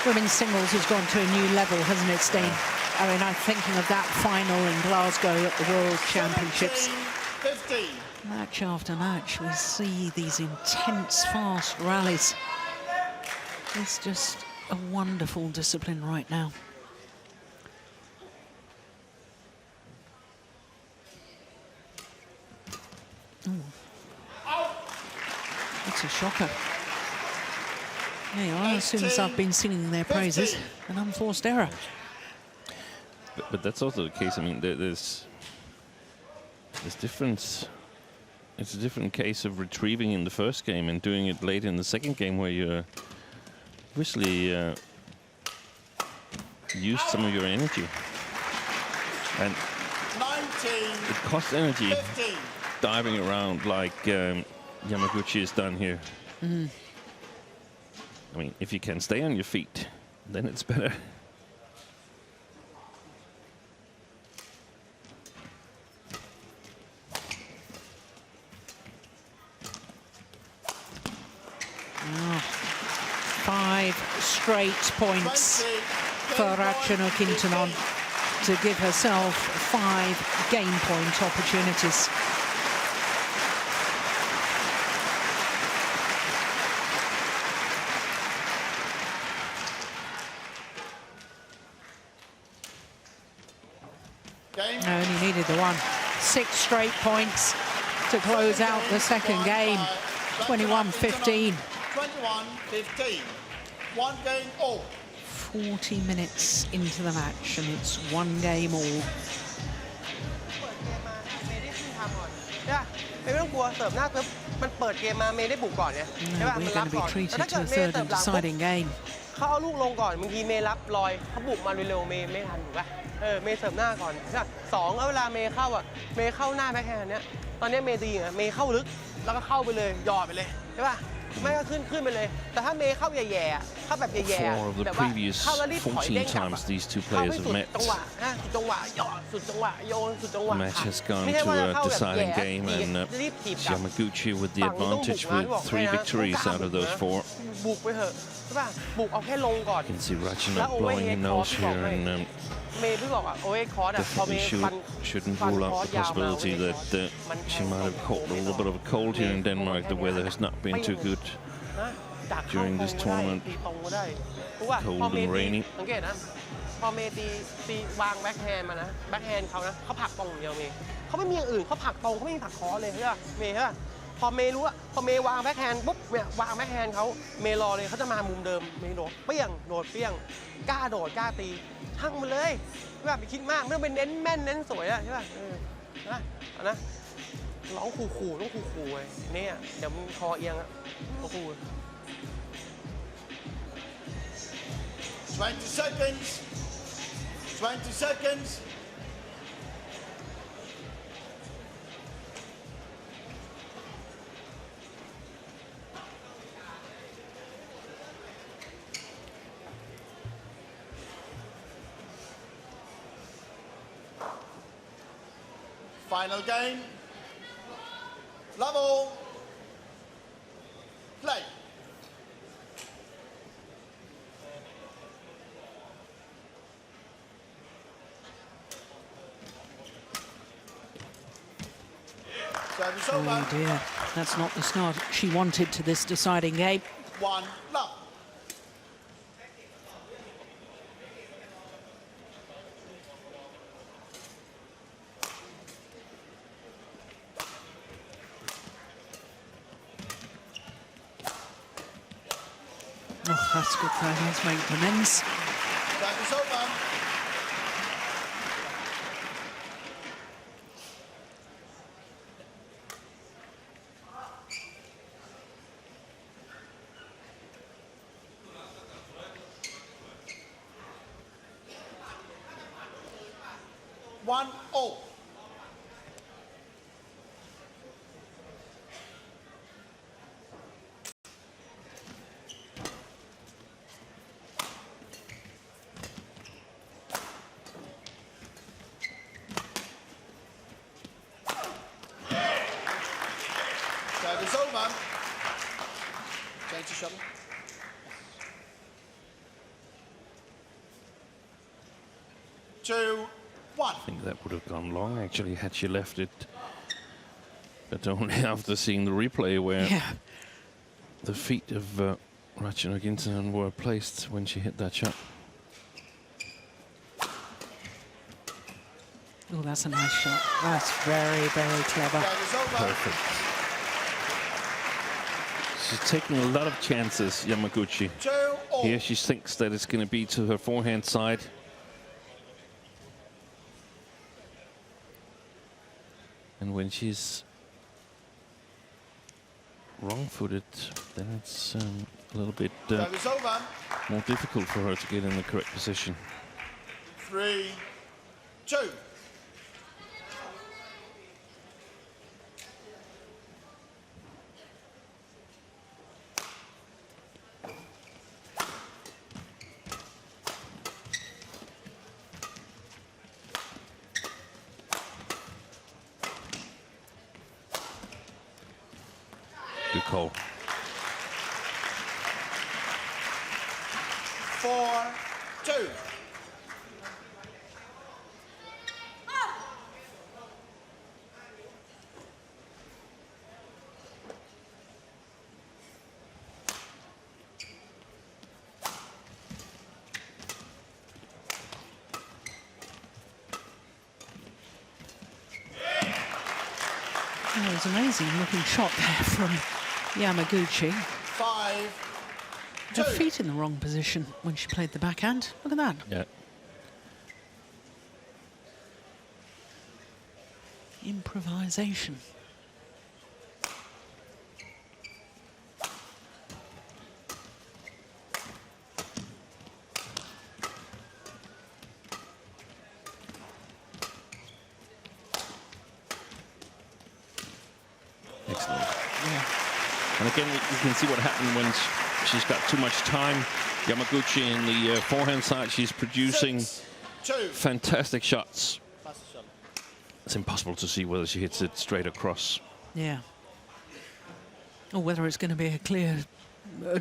women's singles has gone to a new level, hasn't it, Steen? I mean, I'm thinking of that final in Glasgow at the World Championships. 15. Match after match, we see these intense, fast rallies. It's just a wonderful discipline right now. Ooh. It's a shocker. There you are, as soon as I've been singing their praises, an unforced error. But that's also the case. I mean, there's difference. It's a different case of retrieving in the first game and doing it late in the second game, where you obviously used some of your energy. And 19, it costs energy 15. diving around like Yamaguchi has done here. Mm-hmm. I mean, if you can stay on your feet, then it's better. Oh, 5 straight points for Ratchanok Intanon to give herself 5 game point opportunities. Only needed the one. 6 straight points to close out the second game. 21-15. 21-15. 1 game all. 40 minutes into the match, and it's 1 game all. ไม่ต้องกลัวเสิร์ฟหน้าปุ๊บมันเปิดเกมมาเมย์ได้บุกก่อนไงใช่ป่ะมันรับก่อนแต่ถ้าเกิดเมย์เสิร์ฟหลังปุ๊บเขาเอาลูกลงก่อนบางทีเมย์รับลอยเขาบุกมาเร็วๆเมย์ไม่ทันถูกป่ะเมย์เสิร์ฟหน้าก่อนใช่ป่ะ2แล้วเวลาเมย์เข้าอ่ะเมย์เข้าหน้าแบ็คแฮนด์เนี้ยตอนนี้เมย์ดีอ่ะเมย์เข้าลึกแล้วก็เข้าไปเลยหยอดไปเลยใช่ป่ะไม่ก็ขึ้นไปเลยแต่ถ้าเมย์เข้าแย่ๆเข้าแบบแย่ๆแบบว่าเข้าแล้วรีบถอยเด้งกลับเข้าไปสุดจังหวะสุดจังหวะหยอดสุดจังหวะโยนสุดจังหวะ Match has gone to a deciding game, and Yamaguchi with the advantage with 3 victories out of those 4. บุกไปเถอะใช่ป่ะบุกเอาแค่ลงก่อน You can see Ratchanok blowing her nose here, and เมย์พี่บอกอ่ะโอเอคอร์ดอ่ะพอเม definitely ย์ shouldn't rule out the possibility that she might have caught a little bit of a cold here in Denmark. The weather has not been too good during this tournament. Cold and rainy. สังเกตนะพอเมย์ตีวางแบ็คแฮนด์มานะแบ็คแฮนด์เขานะเขาผลักตรงอย่างเดียวเมย์เขาไม่มีอย่างอื่นเขาผลักตรงเขาไม่มีผลักคอเลยใช่ป่ะเมย์ใช่ป่ะพอเมย์รู้ว่าพอเมย์วางแบ็คแฮนด์ปุ๊บเนี่ยวางแบ็คแฮนด์เขาเมย์รอเลยเขาจะมามุมเดิมเมย์โดดเปี้ยงโดดเปี้ยงกล้าโดดกล้าตีทั้งมันเลยแบบไปคิดมากไม่ต้องไปเน้นแม่นเน้นสวยอะใช่ป่ะนะ ร้องขู่ๆต้องขู่ๆไงเนี่ยเดี๋ยวมันคอเอียงอะต้องขู่ 20 seconds. 20 seconds. Final game. Love all. Play. Service over. Oh dear, that's not the start she wanted to this deciding game. 1 love. Oh, that's good though, that's making amends. Service over. One all. Service over. Change the shuttle. Two, one. I think that would have gone long, actually, had she left it. But only after seeing the replay where Yeah, the feet of Ratchanok Intanon were placed when she hit that shot. oh, that's a nice shot. That's very, very clever. Service over. Perfect. She's taking a lot of chances, Yamaguchi. Two all. Here she thinks that it's going to be to her forehand side. And when she's wrong-footed, then it's a little bit Service over. more difficult for her to get in the correct position. 3, 2. Good call. 4, 2. Oh, it was an amazing looking shot there from Yamaguchi. 5, 2. Her feet in the wrong position when she played the backhand. Look at that. Yeah. Improvisation. Excellent. Yeah. And again, you can see what happened when she's got too much time. Yamaguchi in the forehand side, she's producing 6, 2. fantastic shots. Pass the shuttle. It's impossible to see whether she hits it straight across. Yeah. Or whether it's going to be a clear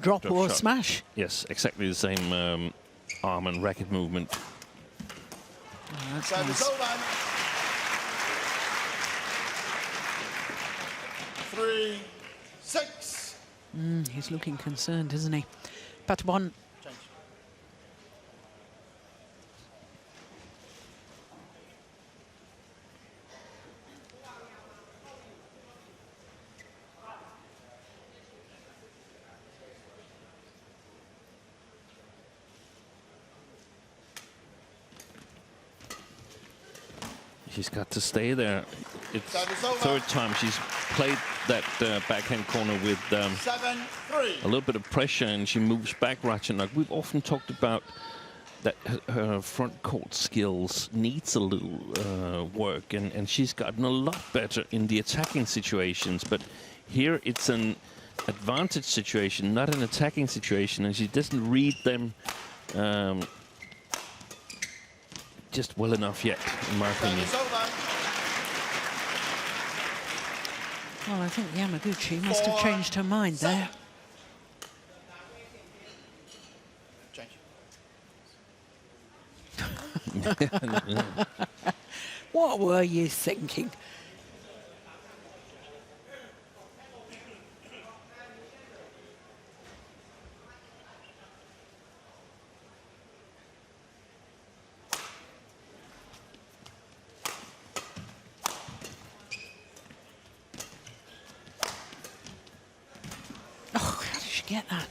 drop Drop or a shot. smash. Yes, exactly the same arm and racket movement. Oh, that's Service nice. over. 3, 6. He's looking concerned, isn't he? But one. Change. She's got to stay there. It's Service over. third time she's played that backhand corner with 7-3. a little bit of pressure, and she moves back Ratchanok. We've often talked about that her front court skills needs a little work, and she's gotten a lot better in the attacking situations. But here it's an advantage situation, not an attacking situation, and she doesn't read them just well enough yet, in my opinion. Service over. Well, I think Yamaguchi must have changed her mind there. Change. What were you thinking? Oh, how did she get that?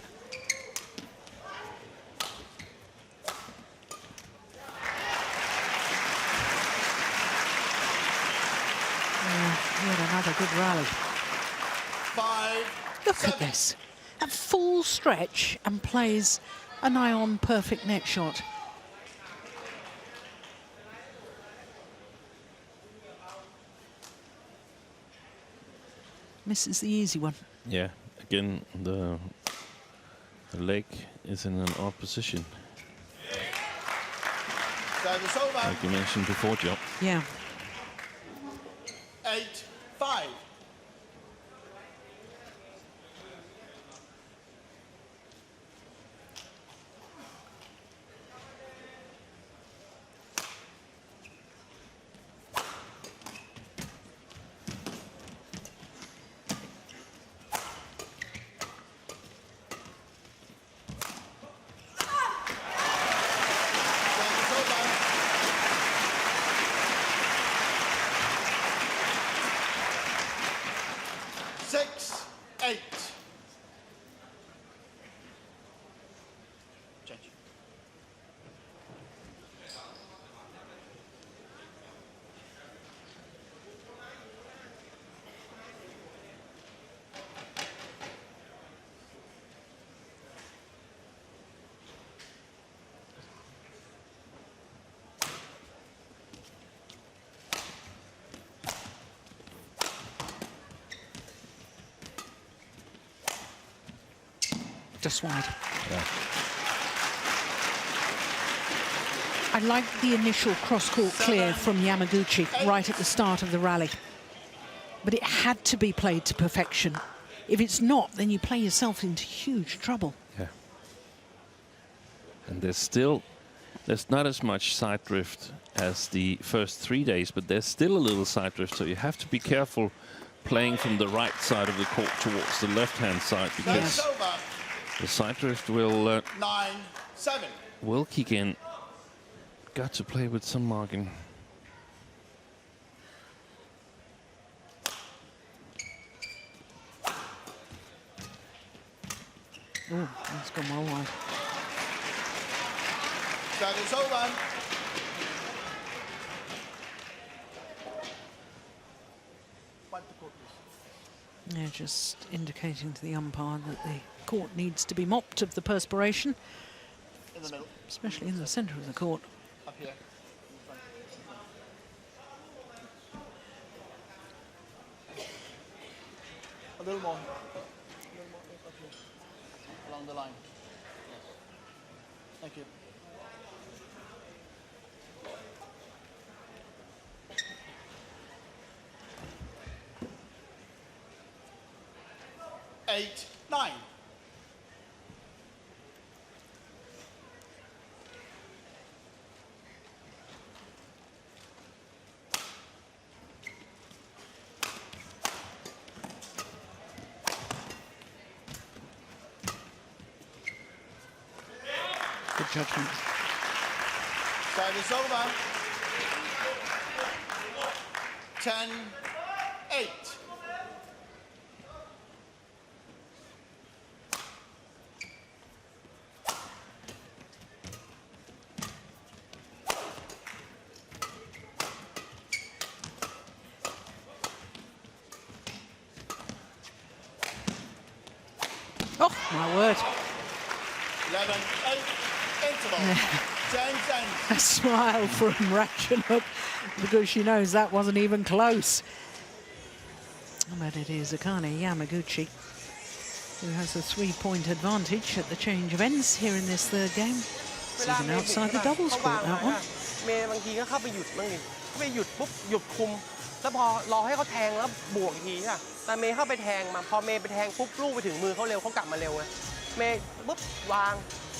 Yet another good rally. 5. Look at this. At full stretch and plays a nigh-on perfect net shot. Misses the easy one. Yeah, again, the leg is in an odd position, Service over. like you mentioned before, Joe. Yeah. 8-5. Service over. 6-8. Change. Just wide. Yeah. I like the initial cross-court clear from Yamaguchi right at the start of the rally. But it had to be played to perfection. If it's not, then you play yourself into huge trouble. Yeah. And there's not as much side drift as the first 3 days, but there's still a little side drift, so you have to be careful playing from the right side of the court towards the left-hand side, because Service over. the side drift will 9-7. kick in. Got to play with some margin. Oh, that's gone well wide. Service over. Wipe the court, please. Yeah, just indicating to the umpire that the court needs to be mopped of the perspiration, In the middle. especially in the centre of the court. Up here. In front. A little more. A little more up here. Along the line. Yes. Thank you. Eight, 9. Good judgment. Service over. 10-8. My word. 11-8 interval. 10-10. A smile from Ratchanok because she knows that wasn't even close. But it is Akane Yamaguchi who has a 3-point advantage at the change of ends here in this third game. This is an outside the doubles court, that one. เมย์บางทีก็เข้าไปหยุดบ้างดิเข้าไปหยุดปุ๊บหยุดคุมแล้วพอรอให้เขาแทงแล้วบวกอีกทีอ่ะแต่เมย์เข้าไปแทงมาพอเมย์ไปแทงปุ๊บลูกไปถึงมือเขาเร็วเขากลับมาเร็วไงเมย์ปุ๊บวาง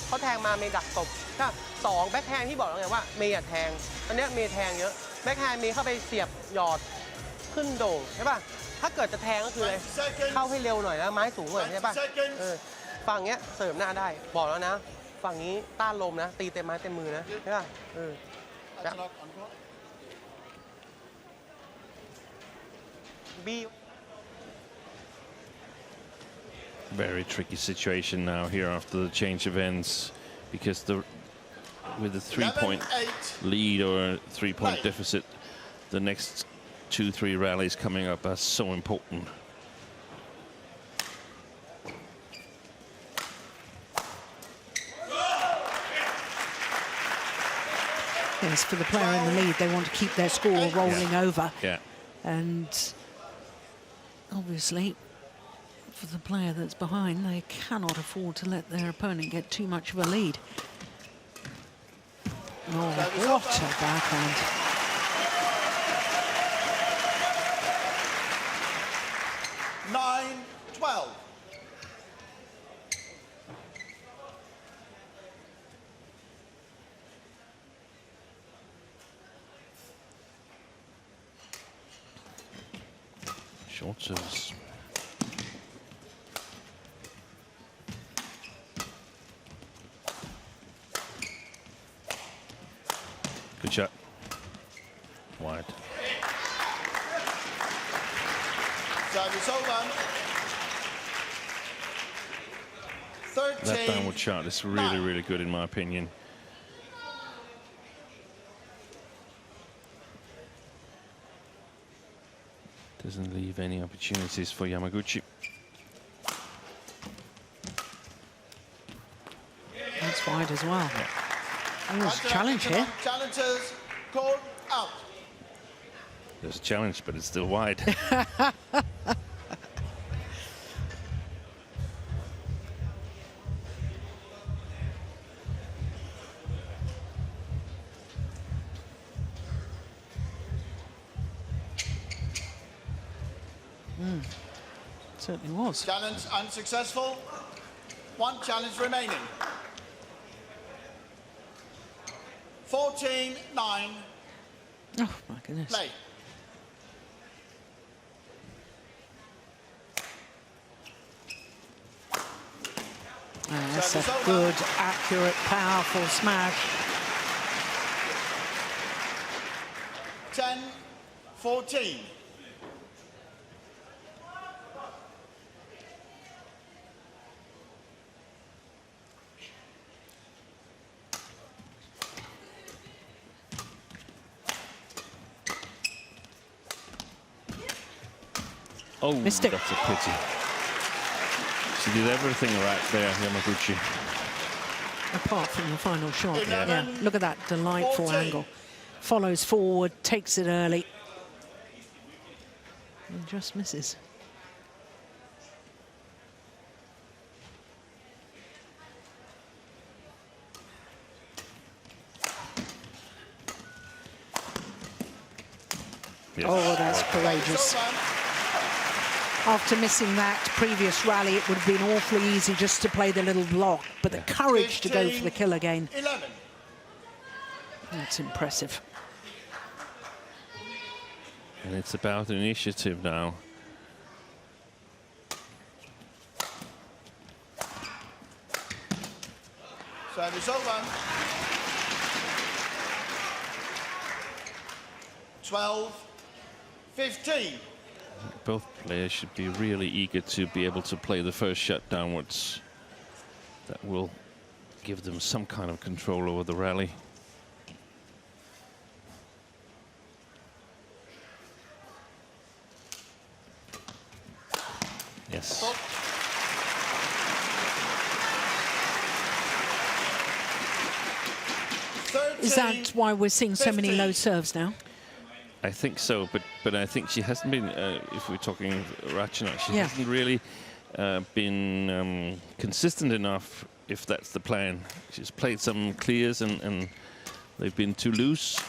เขาแทงมาเมย์ดักตบถ้า2แบ็คแฮนด์ที่บอกแล้วไงว่าเมย์อย่าแทงตอนนี้เมย์แทงเยอะแบ็คแฮนด์เมย์เข้าไปเสียบหยอดขึ้นโด่งใช่ป่ะถ้าเกิดจะแทงก็คือเลยเข้าให้เร็วหน่อยแล้วไม้สูงหน่อยใช่ป่ะฝั่งเนี้ยเสริมหน้าได้บอกแล้วนะฝั่งนี้ต้านลมนะตีเต็มไม้เต็มมือนะใช่ป่ะVery tricky situation now here after the change of ends, because with the 3-point lead or a 3-point deficit, the next 2-3 rallies coming up are so important. Yes, for the player in the lead, they want to keep their score rolling over. Yeah. And obviously, for the player that's behind, they cannot afford to let their opponent get too much of a lead. Oh, what a backhand. (9-12). Short serves. Good shot. Wide. Service over. 13. That downward shot is really, really good in my opinion. Doesn't leave any opportunities for Yamaguchi. That's wide as well. Oh, there's a challenge here. Challengers called out. There's a challenge, but it's still wide. Certainly was. Challenge unsuccessful. One challenge remaining. 14-9. Oh, my goodness. Play. That's a good, accurate, powerful smash. 10-14. Oh, Missed it. that's a pity. She did everything right there, Yamaguchi. Apart from the final shot. Yeah, look at that delightful angle. Follows forward, takes it early. And just misses. Yes. Oh, that's courageous. After missing that previous rally, it would have been awfully easy just to play the little block, but the courage to go for the kill again. 11. That's impressive. And it's about initiative now. Service over. 12-15. Both players should be really eager to be able to play the first shot downwards. That will give them some kind of control over the rally. Yes. Is that why we're seeing so many 15. low serves now? I think so, but I think she hasn't been, if we're talking Ratchanok, she Yeah. hasn't really been consistent enough, if that's the plan. She's played some clears and they've been too loose.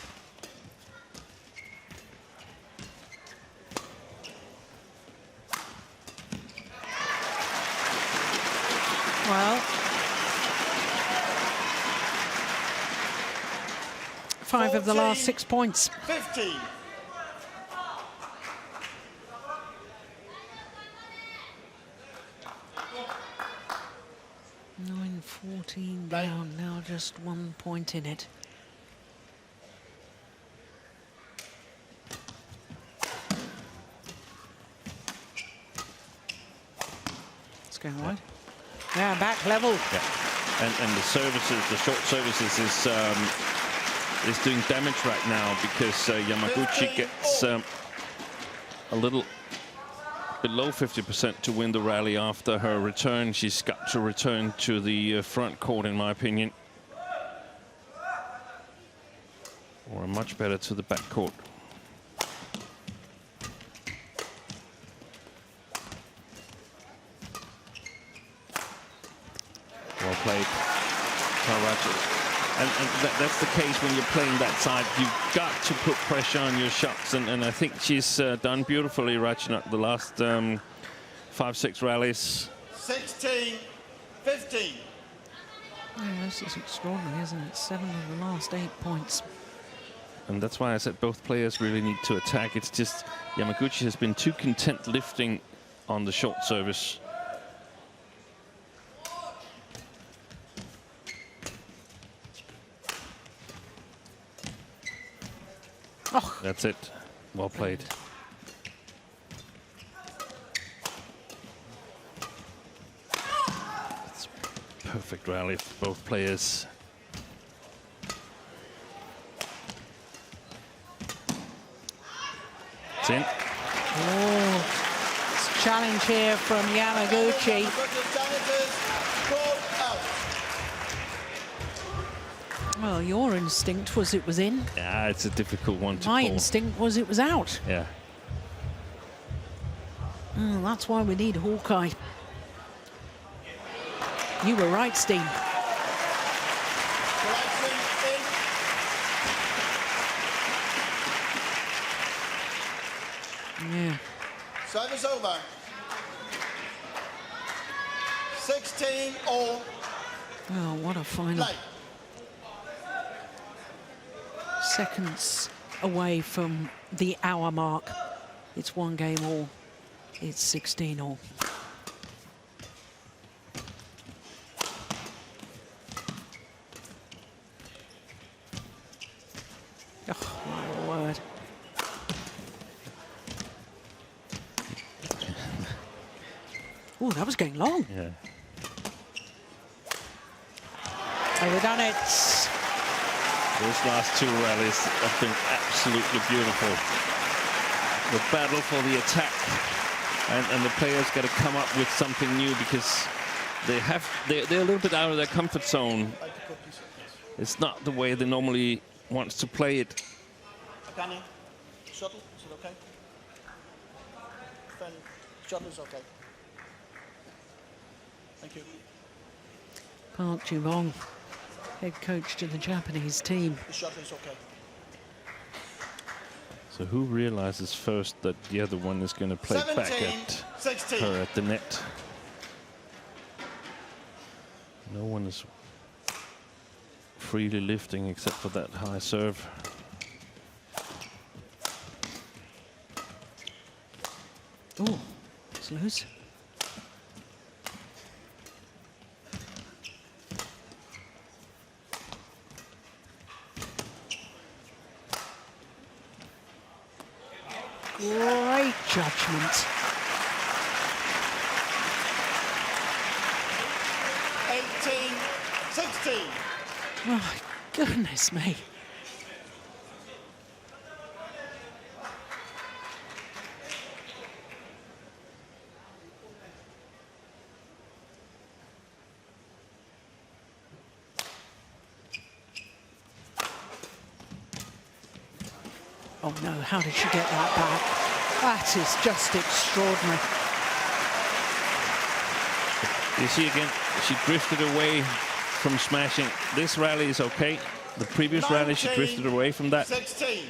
Well, 5 of the last 6 points. 15. 9-14 down, now just 1 point in it. It's going wide. Yeah, back level. Yeah, and the services, the short services is doing damage right now because Yamaguchi gets a little below 50% to win the rally after her return. She's got to return to the front court, in my opinion, or much better to the back court. Well played, Ratchanok. And that's the case when you're playing that side. You've got to put pressure on your shots, and I think she's done beautifully, Ratchanok, the last 5-6 rallies. 16, 15. Yeah, this is extraordinary, isn't it? 7 of the last 8 points. And that's why I said both players really need to attack. It's just Yamaguchi has been too content lifting on the short service. Oh, That's it. Well played. It's a perfect rally for both players. It's in. oh, it's a challenge here from Yamaguchi. Challenges called out. Well, your instinct was it was in. Yeah, it's a difficult one to My call. instinct was it was out. Yeah. Oh, that's why we need Hawkeye. You were right, Steen. Collection in. Yeah. Service over. 16 all. Oh, what a final. Play. Seconds away from the hour mark. It's 1 game all. It's 16 all. Oh, my word. Oh, that was going long. Yeah. Overdone it. Those last 2 rallies have been absolutely beautiful. The battle for the attack, and the players got to come up with something new because they're a little bit out of their comfort zone. It's not the way they normally want to play it. Akane, shuttle, is it okay? Fan, shuttle is okay. Thank you. Park Ju-bong, head coach to the Japanese team. The shuttle is okay. So who realizes first that the other one is going to play back 17, at 16. her at the net? No one is freely lifting except for that high serve. Oh, it's loose. Great judgment. 18, 16. My goodness me. Oh no, how did she get that back? That is just extraordinary. You see again, she drifted away from smashing. This rally is okay. The previous rally, she drifted away from that. 16.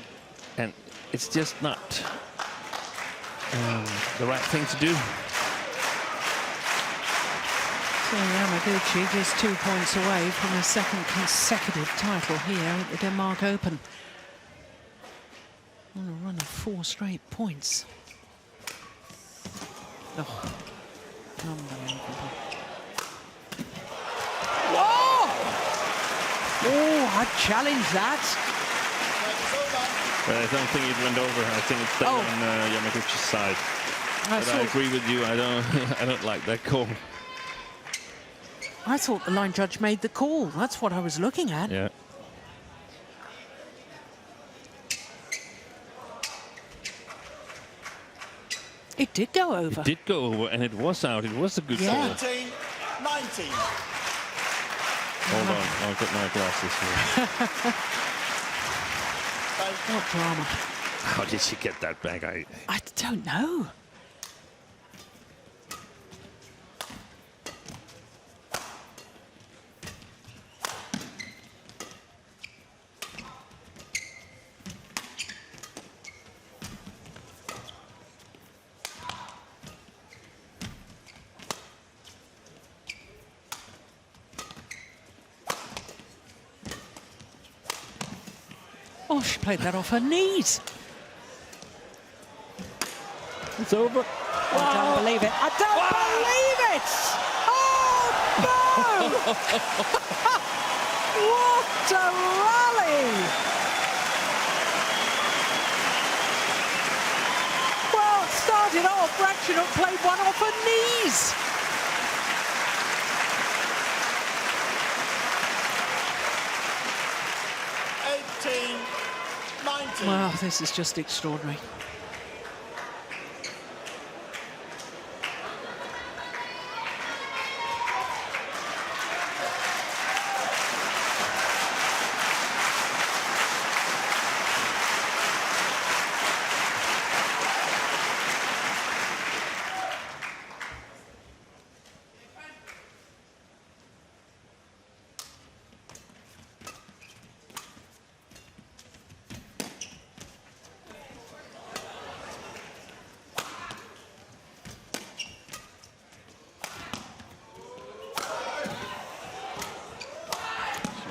And it's just not the right thing to do. So Yamaguchi just 2 points away from a second consecutive title here at the Denmark Open. On a run of 4 straight points. Oh, unbelievable. Whoa! Oh, I challenge that. But I don't think it went over. I think it's down on Yamaguchi's side. But I agree with you. I don't like that call. I thought the line judge made the call. That's what I was looking at. Yeah. It did go over. It did go over, and it was out. It was a good call. 19, 19. Hold on, I'll get my glasses here. What drama. How did she get that back? I don't know. Oh, she played that off her knees. It's over. I don't believe it. I don't believe it! Oh, no! What a rally! Well, it started off, Ratchanok played one off her knees. Well, this is just extraordinary.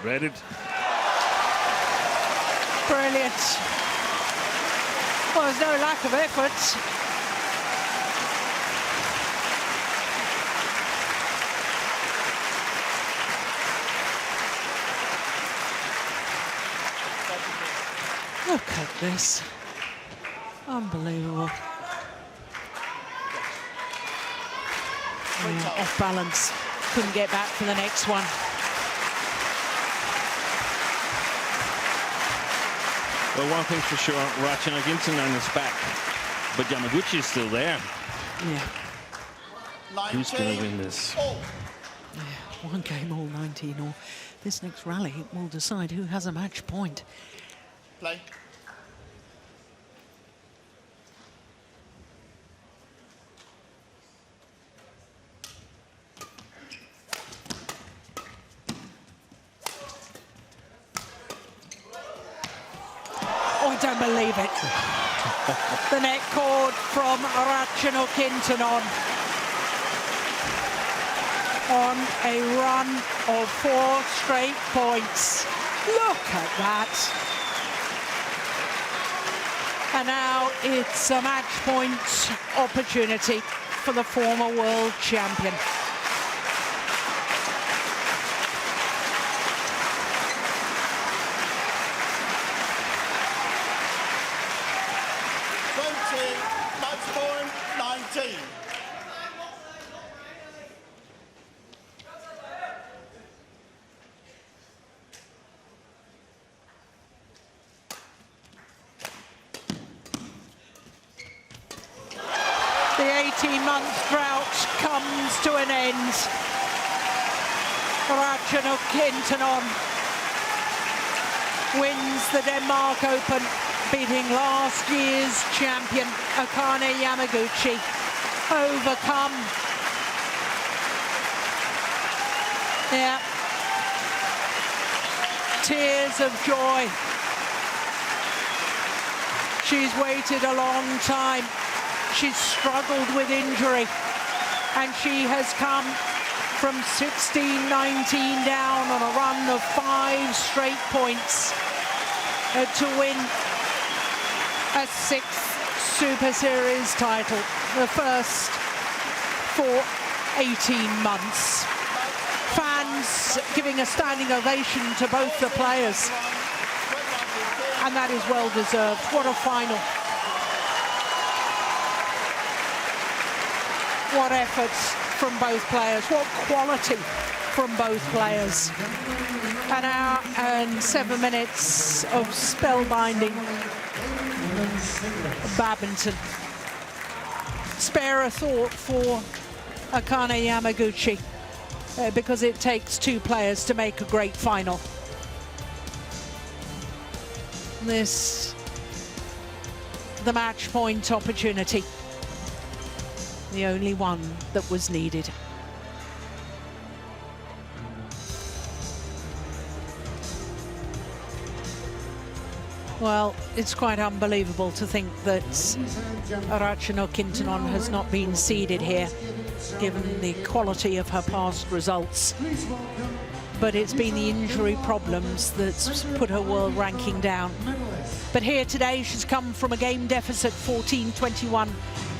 Read it. Brilliant. Well, there's no lack of effort. Look at this. Unbelievable. Yeah, off balance. Couldn't get back for the next one. Well, one thing's for sure, Ratchanok Intanon is back, but Yamaguchi is still there. Yeah. Who's going to win this? Yeah, one game all 19 or this next rally will decide who has a match point. Play. Oh, I don't believe it. The net cord from Ratchanok Intanon on a run of 4 straight points. Look at that. And now it's a match point opportunity for the former world champion. Match point 19. The 18-month drought comes to an end. Ratchanok Intanon wins the Denmark Open beating last year's champion, Akane Yamaguchi. Overcome. Yeah. Tears of joy. She's waited a long time. She's struggled with injury, and she has come from 16-19 down on a run of 5 straight points to win a 6th Super Series title, the first for 18 months. Fans giving a standing ovation to both the players, and that is well deserved. What a final. What efforts from both players, what quality from both players. An hour and 7 minutes of spellbinding badminton. Spare a thought for Akane Yamaguchi, because it takes 2 players to make a great final. This, the match point opportunity, the only one that was needed. Well, it's quite unbelievable to think that Ratchanok Intanon has not been seeded here, given the quality of her past results. But it's been the injury problems that's put her world ranking down. But here today, she's come from a game deficit, 14-21,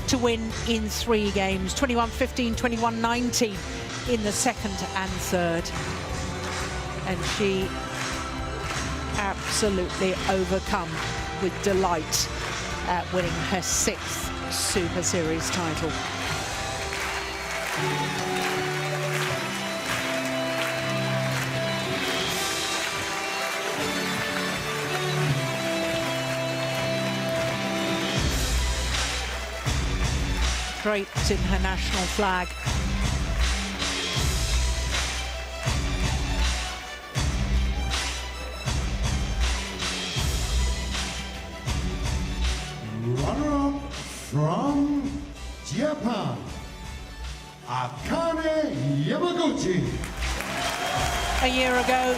to win in 3 games, 21-15, 21-19 in the second and third. And she absolutely overcome with delight at winning her 6th Super Series title. Draped in her national flag. Runner-up from Japan, Akane Yamaguchi. A year ago,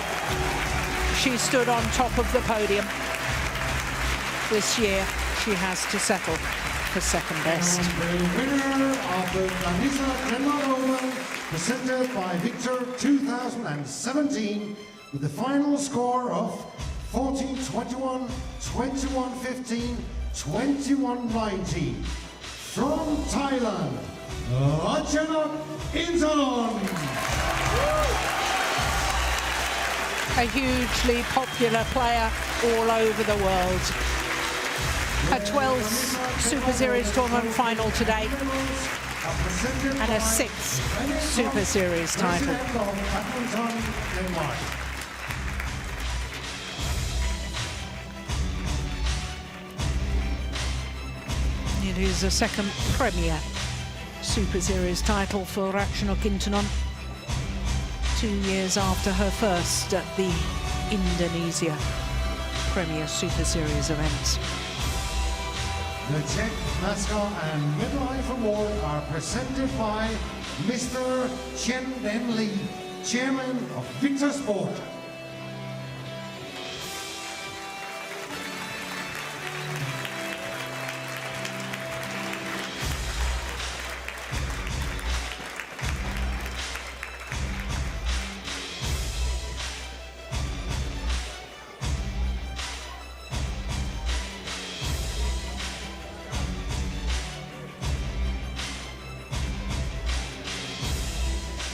she stood on top of the podium. This year, she has to settle for second best. And the winner of the Danisa Open, presented by Victor 2017, with the final score of 14-21, 21-15, 21-19. From Thailand, Ratchanok Intanon. A hugely popular player all over the world. Her 12th Super Series tournament final today, and a 6th Super Series title. It is a second Premier Super Series title for Ratchanok Intanon, 2 years after her first at the Indonesia Premier Super Series event. The Czech mascot and MetLife Award are presented by Mr. Chen Den Lee, Chairman of Victor Sport.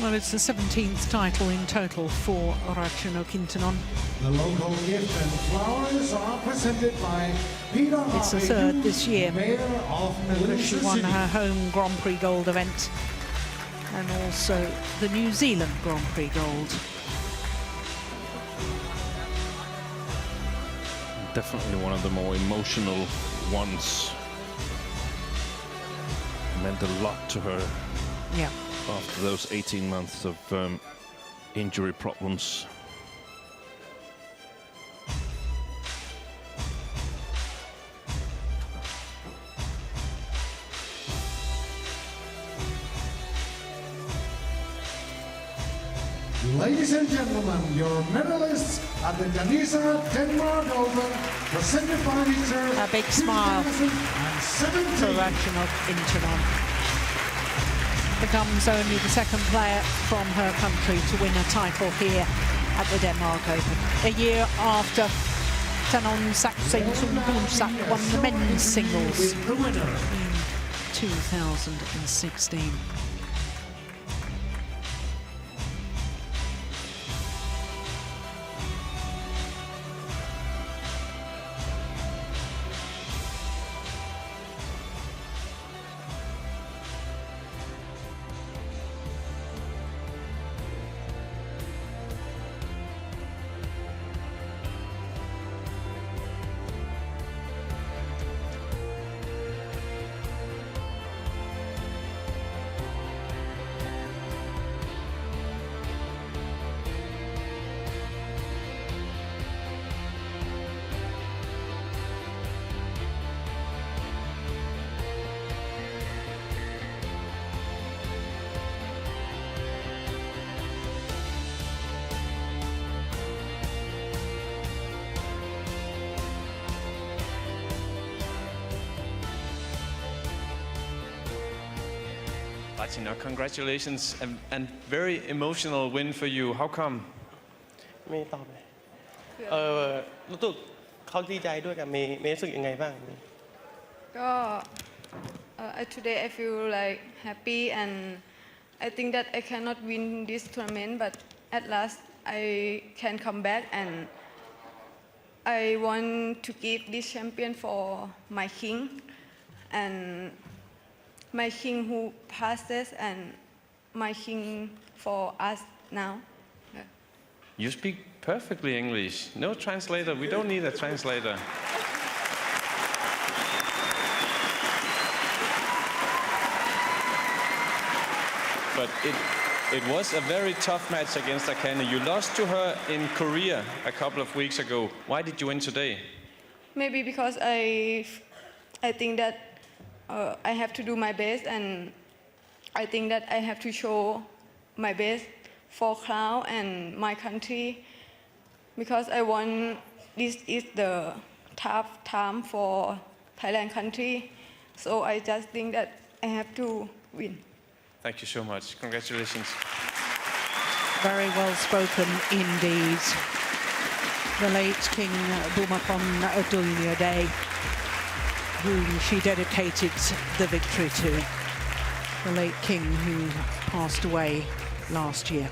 Well, it's the 17th title in total for Ratchanok Intanon. The local gift and flowers are presented by Peter. It's the third this year, Mayor of because she won her home Grand Prix Gold event and also the New Zealand Grand Prix Gold. Definitely one of the more emotional ones. Meant a lot to her. Yeah. After those 18 months of injury problems. Ladies and gentlemen, your medalists at the Danisa Denmark Open, presented by Mr. A big smile for 2017. Ratchanok Intanon. Becomes only the second player from her country to win a title here at the Denmark Open. A year after Tanon Sakseng won the men's singles The winner. in 2016. Ratchanok, congratulations, and very emotional win for you. How come? ไม่ตอบเลยรู้สึกเขาดีใจด้วยกับเมย์รู้สึกยังไงบ้าง ก็ today I feel like happy and I think that I cannot win this tournament but at last I can come back and I want to give this champion for my king and my king who passes and my king for us now. Yeah. You speak perfectly English. No translator. We don't need a translator. But it was a very tough match against Akane. You lost to her in Korea a couple of weeks ago. Why did you win today? Maybe because I think that I have to do my best and I think that I have to show my best for Crown and my country because I want this is the tough time for Thailand country so I just think that I have to win. Thank you so much. Congratulations. Very well spoken indeed. The late King Bumapon Adulniade, whom she dedicated the victory to. The late king who passed away last year.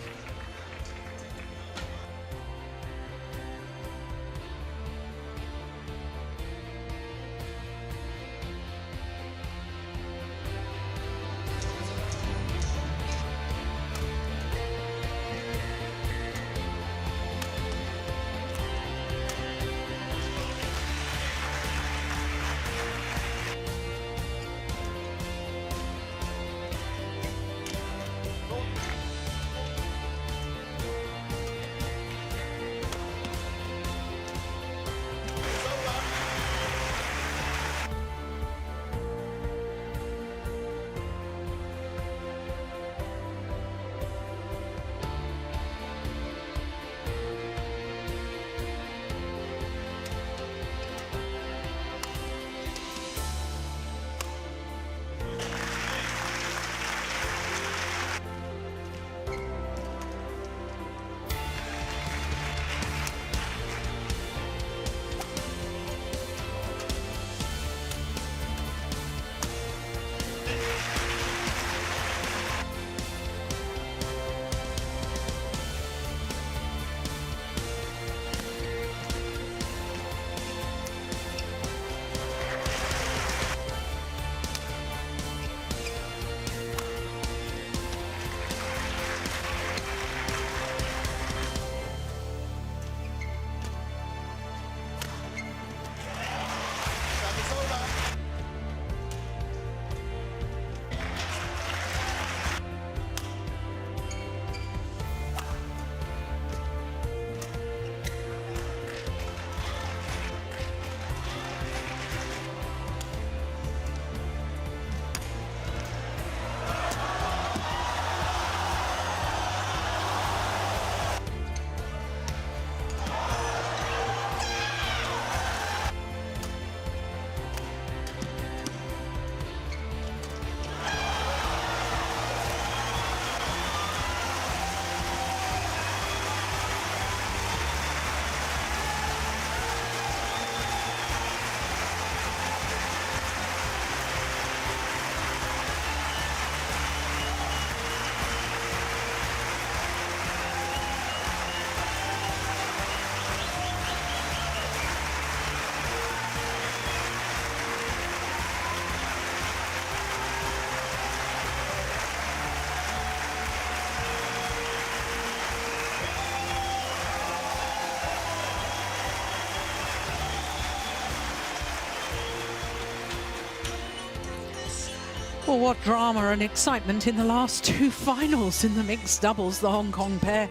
Well, what drama and excitement in the last two finals in the mixed doubles. The Hong Kong pair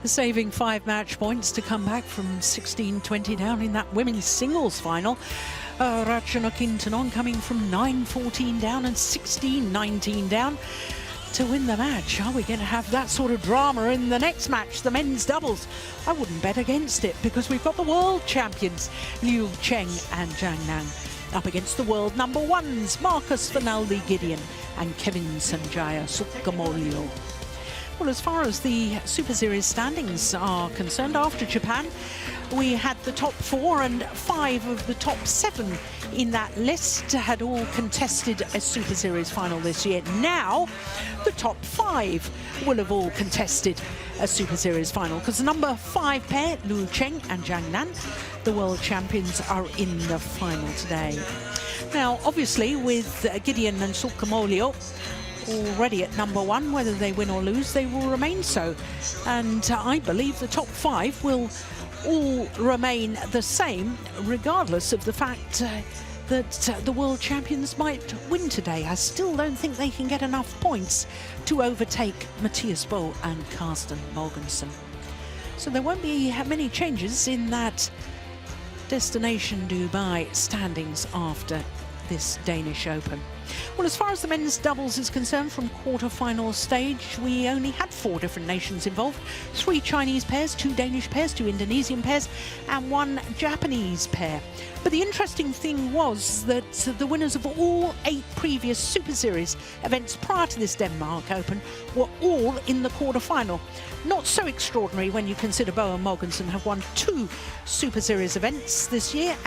saving 5 match points to come back from 16-20 down in that women's singles final. Ratchanok Intanon coming from 9-14 down and 16-19 down to win the match. Are we going to have that sort of drama in the next match, the men's doubles? I wouldn't bet against it, because we've got the world champions Liu Cheng and Zhang Nan up against the world number ones Marcus Fernaldi Gideon and Kevin Sanjaya Sukamolio. Well, as far as the Super Series standings are concerned, after Japan, we had the top 4 and 5 of the top 7 in that list had all contested a Super Series final this year. Now, the top 5 will have all contested a Super Series final, because the number 5 pair, Liu Cheng and Zhang Nan, the world champions, are in the final today. Now, obviously, with Gideon and Sukamolio already at number 1, whether they win or lose, they will remain so. And I believe the top 5 will all remain the same, regardless of the fact that the world champions might win today. I still don't think they can get enough points to overtake Matthias Bo and Carsten Mogensen. So there won't be many changes in that Destination Dubai standings after this Danish Open. Well, as far as the men's doubles is concerned, from quarter-final stage, we only had 4 different nations involved. 3 Chinese pairs, 2 Danish pairs, 2 Indonesian pairs, and 1 Japanese pair. But the interesting thing was that the winners of all 8 previous Super Series events prior to this Denmark Open were all in the quarter-final. Not so extraordinary when you consider Bo and Mogensen have won 2 Super Series events this year.